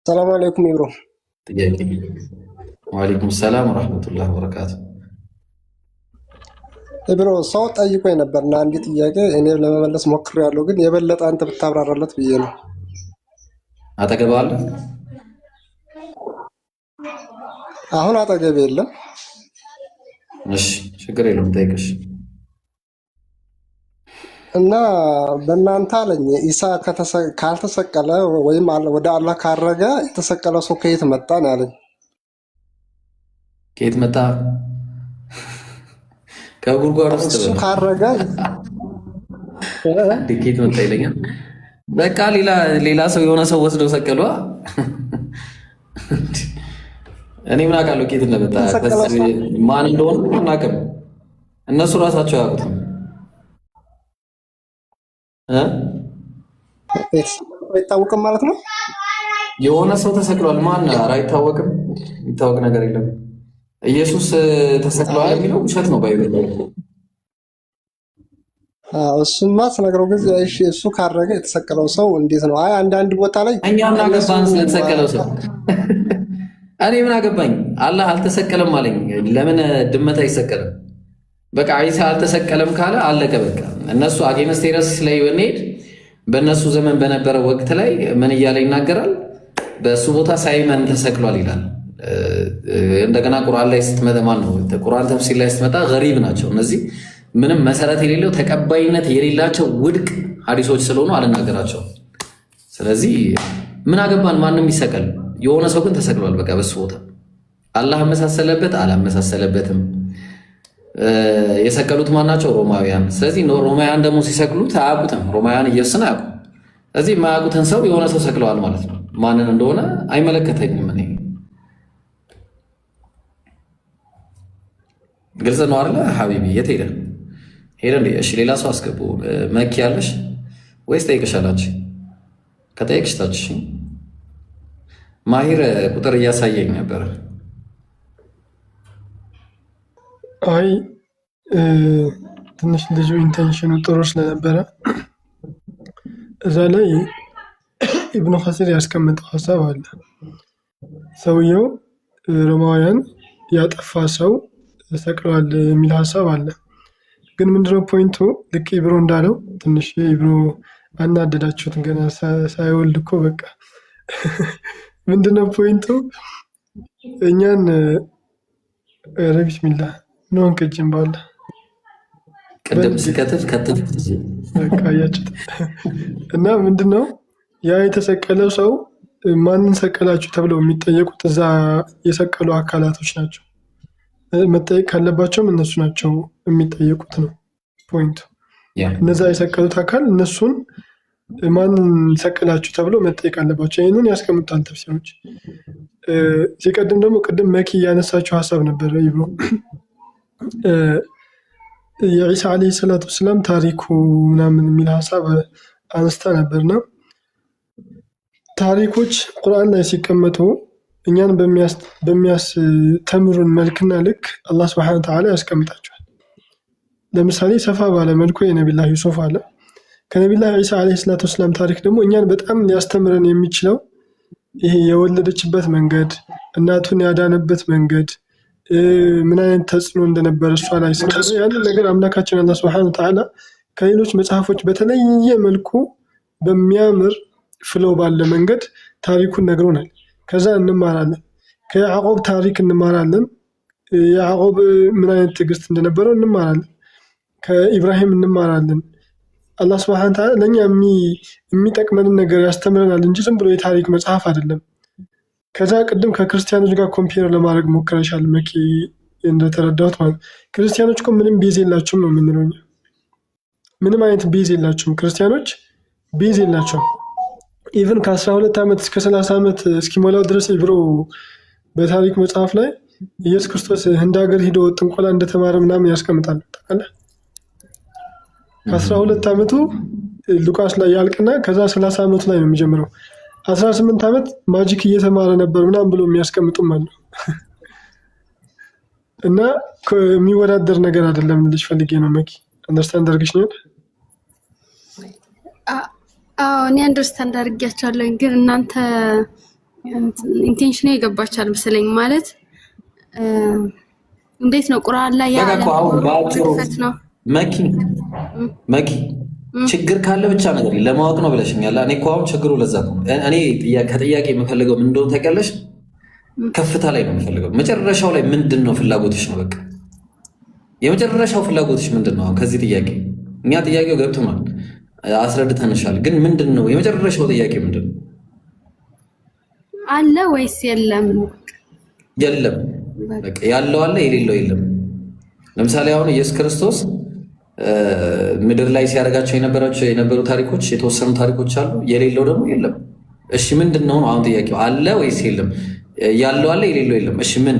ሰላም አለይኩም ኢብሮ። ጥያቄ። ወአለይኩም ሰላም ወራህመቱላሂ ወበረካቱ። ኢብሮ ሰው ጠይቆኝ ነበርና አንድ ጥያቄ እኔ ለመመለስ ሞክሬያለሁ፣ ግን የበለጠ አንተ ብታብራራለት ብዬ ነው። አጠገብህ አለ? አሁን አጠገቤ የለም። እሺ ችግር የለውም ጠይቅሽ። እና በእናንተ አለኝ ኢሳ ካልተሰቀለ ወይም ወደ አላህ ካረገ የተሰቀለው ሰው ከየት መጣ ነው ያለኝ። ከየት መጣ? ከጉርጓድ ውስጥ እሱ ካረገ ከየት መጣ ይለኛል። በቃ ሌላ ሰው የሆነ ሰው ወስደው ሰቀሏ። እኔ ምን አውቃለሁ ከየት እንደመጣ ማን እንደሆነ አናውቅም። እነሱ ራሳቸው ያውቁትም። አይታወቅም ማለት ነው። የሆነ ሰው ተሰቅሏል። ማን? ኧረ አይታወቅም። የሚታወቅ ነገር የለም። ኢየሱስ ተሰቅሏል የሚለው ውሸት ነው። ባይብል እሱማ ስነግረው ጊዜ እሱ ካረገ የተሰቀለው ሰው እንዴት ነው? አንዳንድ ቦታ ላይ እኛ ምን አገባን ስለተሰቀለው ሰው? እኔ ምን አገባኝ? አላህ አልተሰቀለም አለኝ። ለምን ድመት አይሰቀልም? በቃ ዒሳ አልተሰቀለም ካለ አለቀ በቃ። እነሱ አጌነስቴረስ ላይ ብንሄድ በእነሱ ዘመን በነበረ ወቅት ላይ ምን እያለ ይናገራል? በእሱ ቦታ ሳይመን ተሰቅሏል ይላል። እንደገና ቁርአን ላይ ስትመጣ ቁርአን ተፍሲር ላይ ስትመጣ ገሪብ ናቸው እነዚህ። ምንም መሰረት የሌለው ተቀባይነት የሌላቸው ውድቅ ሐዲሶች ስለሆኑ አልናገራቸው። ስለዚህ ምን አገባን? ማንም ይሰቀል። የሆነ ሰው ግን ተሰቅሏል በቃ በሱ ቦታ። አላህ አመሳሰለበት አላመሳሰለበትም። የሰቀሉት ማናቸው? ሮማውያን። ስለዚህ ሮማውያን ደግሞ ሲሰቅሉት አያውቁትም። ሮማውያን ኢየሱስን አያውቁም። ስለዚህ የማያውቁትን ሰው የሆነ ሰው ሰቅለዋል ማለት ነው። ማንን እንደሆነ አይመለከተኝም እኔ። ግልጽ ነው አይደለ ሐቢቢ? የት ሄደ እንዴ? እሺ ሌላ ሰው አስገቡ። መኪ ያለሽ ወይስ ጠይቅሻላችሁ? ከጠይቅሽ ታች ማሂር ቁጥር እያሳየኝ ነበር። አይ ትንሽ ልጁ ኢንቴንሽኑ ጥሩ ስለነበረ እዛ ላይ ኢብኑ ከሲር ያስቀመጠው ሀሳብ አለ። ሰውየው ሮማውያን ያጠፋ ሰው ሰቅለዋል የሚል ሀሳብ አለ። ግን ምንድነው ፖይንቱ? ልክ ኢብሮ እንዳለው ትንሽ ኢብሮ አናደዳችሁት። ገና ሳይወልድ እኮ በቃ ምንድነው ፖይንቱ? እኛን ረቢስሚላ ነውን ቅጅም ባለ ቅድም ስከትፍ ከትፍ በቃ ያጭት እና ምንድነው ያ የተሰቀለው ሰው ማንን ሰቀላችሁ ተብለው የሚጠየቁት እዛ የሰቀሉ አካላቶች ናቸው። መጠየቅ ካለባቸውም እነሱ ናቸው የሚጠየቁት ነው ፖይንቱ። እነዛ የሰቀሉት አካል እነሱን ማንን ሰቀላችሁ ተብለው መጠየቅ አለባቸው። ይህንን ያስቀምጣል ተፍሲሮች። ሲቀድም ደግሞ ቅድም መኪ ያነሳቸው ሀሳብ ነበረ ይብሎ የዒሳ ዓለይሂ ሰላቱ ወሰላም ታሪኩ ምናምን የሚል ሀሳብ አንስታ ነበርና ታሪኮች ቁርአን ላይ ሲቀመጡ እኛን በሚያስተምሩን መልክና ልክ አላህ ሱብሓነሁ ወተዓላ ያስቀምጣቸዋል። ለምሳሌ ሰፋ ባለ መልኩ የነቢላህ ዩሱፍ አለ። ከነቢላህ ዒሳ ዓለይሂ ሰላቱ ወሰላም ታሪክ ደግሞ እኛን በጣም ሊያስተምረን የሚችለው ይሄ የወለደችበት መንገድ፣ እናቱን ያዳነበት መንገድ ምን አይነት ተጽዕኖ እንደነበረ እሷ ላይ ስለሆነ ያንን ነገር አምላካችን አላህ ሱብሓነሁ ወተዓላ ከሌሎች መጽሐፎች በተለየ መልኩ በሚያምር ፍሎ ባለ መንገድ ታሪኩን ነግሮናል። ከዛ እንማራለን። ከያዕቆብ ታሪክ እንማራለን። ያዕቆብ ምን አይነት ትዕግስት እንደነበረው እንማራለን። ከኢብራሂም እንማራለን። አላህ ሱብሓነሁ ወተዓላ ለእኛ የሚጠቅመንን ነገር ያስተምረናል እንጂ ዝም ብሎ የታሪክ መጽሐፍ አይደለም። ከዛ ቅድም ከክርስቲያኖች ጋር ኮምፔር ለማድረግ ሞክረሻል መኪ፣ እንደተረዳሁት ማለት ክርስቲያኖች እኮ ምንም ቤዝ የላቸውም ነው የምንለው እኛ። ምንም አይነት ቤዝ የላቸውም ክርስቲያኖች፣ ቤዝ የላቸውም። ኢቭን ከ12 ዓመት እስከ 30 ዓመት እስኪሞላው ድረስ ኢብሮ በታሪክ መጽሐፍ ላይ ኢየሱስ ክርስቶስ ህንድ ሀገር ሂዶ ጥንቆላ እንደተማረ ምናምን ያስቀምጣል። ታውቃለህ? ከ12 ዓመቱ ሉቃስ ላይ ያልቅና ከዛ 30 ዓመቱ ላይ ነው የሚጀምረው። 18 ዓመት ማጂክ እየተማረ ነበር ምናምን ብሎ የሚያስቀምጡም አለ። እና የሚወዳደር ነገር አይደለም ልጅ ፈልጌ ነው መኪ አንደርስታንድ አድርገሽኛል? አዎ እኔ አንደርስታንድ አድርጌያቸዋለሁ። ግን እናንተ ኢንቴንሽን የገባቻል መሰለኝ። ማለት እንዴት ነው ቁርአን ላይ ያለ ነው መኪ ችግር ካለ ብቻ ነገር ለማወቅ ነው ብለሽኛል። እኔ እኮ አሁን ችግሩ ለዛ ነው። እኔ ከጥያቄ የምፈልገው ምን እንደሆነ ታውቂያለሽ? ከፍታ ላይ ነው የምፈልገው። መጨረሻው ላይ ምንድን ነው ፍላጎትሽ ነው በቃ የመጨረሻው ፍላጎትሽ ምንድን ነው? አሁን ከዚህ ጥያቄ እኛ ጥያቄው ገብቶናል፣ አስረድተንሻል። ግን ምንድን ነው የመጨረሻው ጥያቄ ምንድን ነው? አለ ወይስ የለም? የለም በቃ ያለው አለ የሌለው የለም። ለምሳሌ አሁን ኢየሱስ ክርስቶስ ምድር ላይ ሲያደርጋቸው የነበሩ ታሪኮች የተወሰኑ ታሪኮች አሉ፣ የሌለው ደግሞ የለም። እሺ ምንድን ነው አሁን ጥያቄው? አለ ወይስ የለም? ያለው አለ የሌለው የለም። እሺ ምን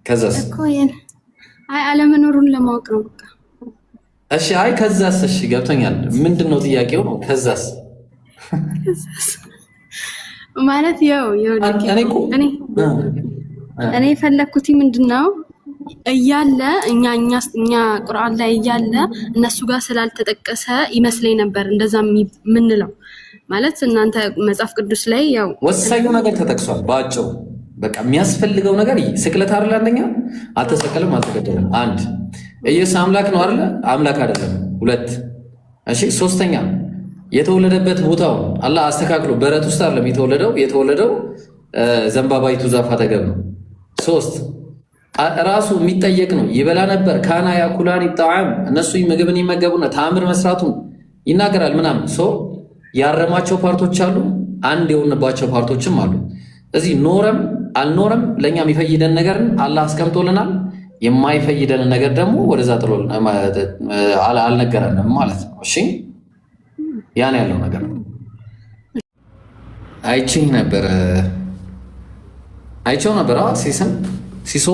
ከዛስ? አይ አለመኖሩን ለማወቅ ነው በቃ። እሺ አይ ከዛስ? እሺ ገብቶኛል። ምንድን ነው ጥያቄው ነው? ከዛስ ማለት ያው እኔ የፈለኩት ምንድነው እያለ እኛ ቁርአን ላይ እያለ እነሱ ጋር ስላልተጠቀሰ ይመስለኝ ነበር እንደዛ ምንለው። ማለት እናንተ መጽሐፍ ቅዱስ ላይ ያው ወሳኙ ነገር ተጠቅሷል ባጭሩ። በቃ የሚያስፈልገው ነገር ስቅለት አይደል? አንደኛ አልተሰቀለም፣ አልተገደለም። አንድ ኢየሱስ አምላክ ነው አይደል? አምላክ አይደለም። ሁለት እሺ፣ ሶስተኛ የተወለደበት ቦታው አላህ አስተካክሎ በረት ውስጥ አይደለም የተወለደው ዘንባባይቱ ዛፍ አጠገብ ነው። ሶስት ራሱ የሚጠየቅ ነው። ይበላ ነበር ካና ያኩላኒ ጣዓም፣ እነሱ ምግብን ይመገቡና ተአምር መስራቱን ይናገራል ምናምን። ያረማቸው ፓርቶች አሉ፣ አንድ የሆንባቸው ፓርቶችም አሉ። እዚህ ኖረም አልኖረም ለእኛ የሚፈይደን ነገርን አላህ አስቀምጦልናል። የማይፈይደን ነገር ደግሞ ወደዛ ጥሎ አልነገረንም ማለት ነው። እሺ ያን ያለው ነገር አይቼው ነበር ሲሶ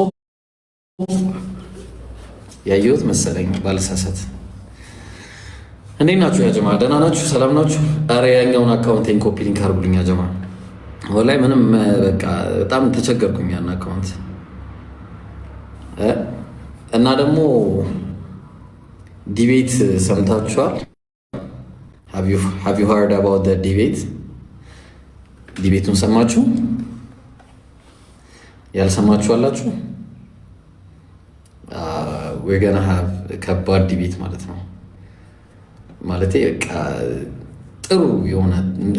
ያየሁት መሰለኝ ባልሳሳት። እንዴት ናችሁ ያጀማ? ደህና ናችሁ? ሰላም ናችሁ? ኧረ ያኛውን አካውንቴን ኮፒ ሊንክ አድርጉልኝ ያጀማ። ወላሂ ምንም በቃ በጣም ተቸገርኩኝ ያን አካውንት እና ደግሞ ዲቤት ሰምታችኋል? have you heard about the debate? ዲቤቱን ሰማችሁ? ያልሰማችሁ አላችሁ? we're gonna have ከባድ ዲቤት ማለት ነው። ማለት በቃ ጥሩ የሆነ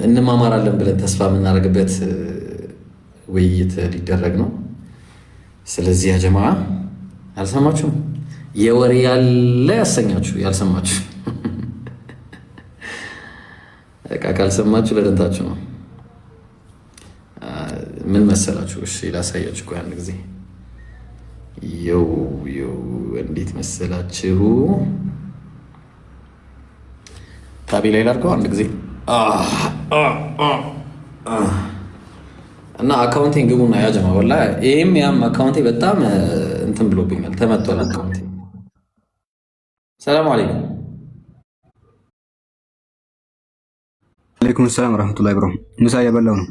እንማማራለን ብለን ተስፋ የምናደርግበት ውይይት ሊደረግ ነው። ስለዚህ ያ ጀማዓ አልሰማችሁም? የወሬ ያለ ያሰኛችሁ ያልሰማችሁ በቃ ካልሰማችሁ ለደንታችሁ ነው። ምን መሰላችሁ? እሺ ላሳያችሁ ቆይ አንድ ጊዜ ዮ እንዴት መሰላችሁ? ታቢ ላይ ላድርገው አንድ ጊዜ እና አካውንቲንግ ግቡና ያ ጀማ ወላሂ ይሄም ያም አካውንቴ በጣም እንትን ብሎብኛል፣ ተመቷል አካውንቴ። ሰላም አለይኩም። አለይኩም ሰላም ወራህመቱላሂ ብሮ። ምሳ እየበላሁ ነው።